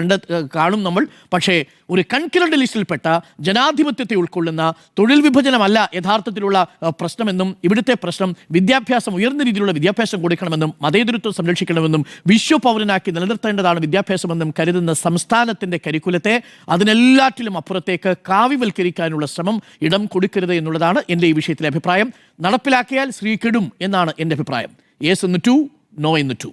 കാണും നമ്മൾ. പക്ഷേ ഒരു കൺകറന്റ് ലിസ്റ്റിൽപ്പെട്ട ജനാധിപത്യത്തെ ഉൾക്കൊള്ളുന്ന തൊഴിൽ വിഭജനമല്ല യഥാർത്ഥത്തിലുള്ള പ്രശ്നമെന്നും ഇവിടുത്തെ പ്രശ്നം വിദ്യാഭ്യാസം, ഉയർന്ന രീതിയിലുള്ള വിദ്യാഭ്യാസം കൊടുക്കണമെന്നും മതേതരത്വം സംരക്ഷിക്കണമെന്നും വിശ്വപൗരനാക്കി നിലനിർത്തേണ്ടതാണ് വിദ്യാഭ്യാസമെന്നും കരുതുന്ന സംസ്ഥാനത്തിൻ്റെ കരിക്കുലത്തെ അതിനെല്ലാറ്റിലും അപ്പുറത്തേക്ക് കാവ്യവൽക്കരിക്കാനുള്ള ശ്രമം ഇടം കൊടുക്കരുത് എന്നുള്ളതാണ് എൻ്റെ ഈ വിഷയത്തിലെ അഭിപ്രായം. നടപ്പിലാക്കിയാൽ ശ്രീ കെടും എന്നാണ് എൻ്റെ അഭിപ്രായം. യെസ് എന്ന് 2, നോ എന്ന് 2.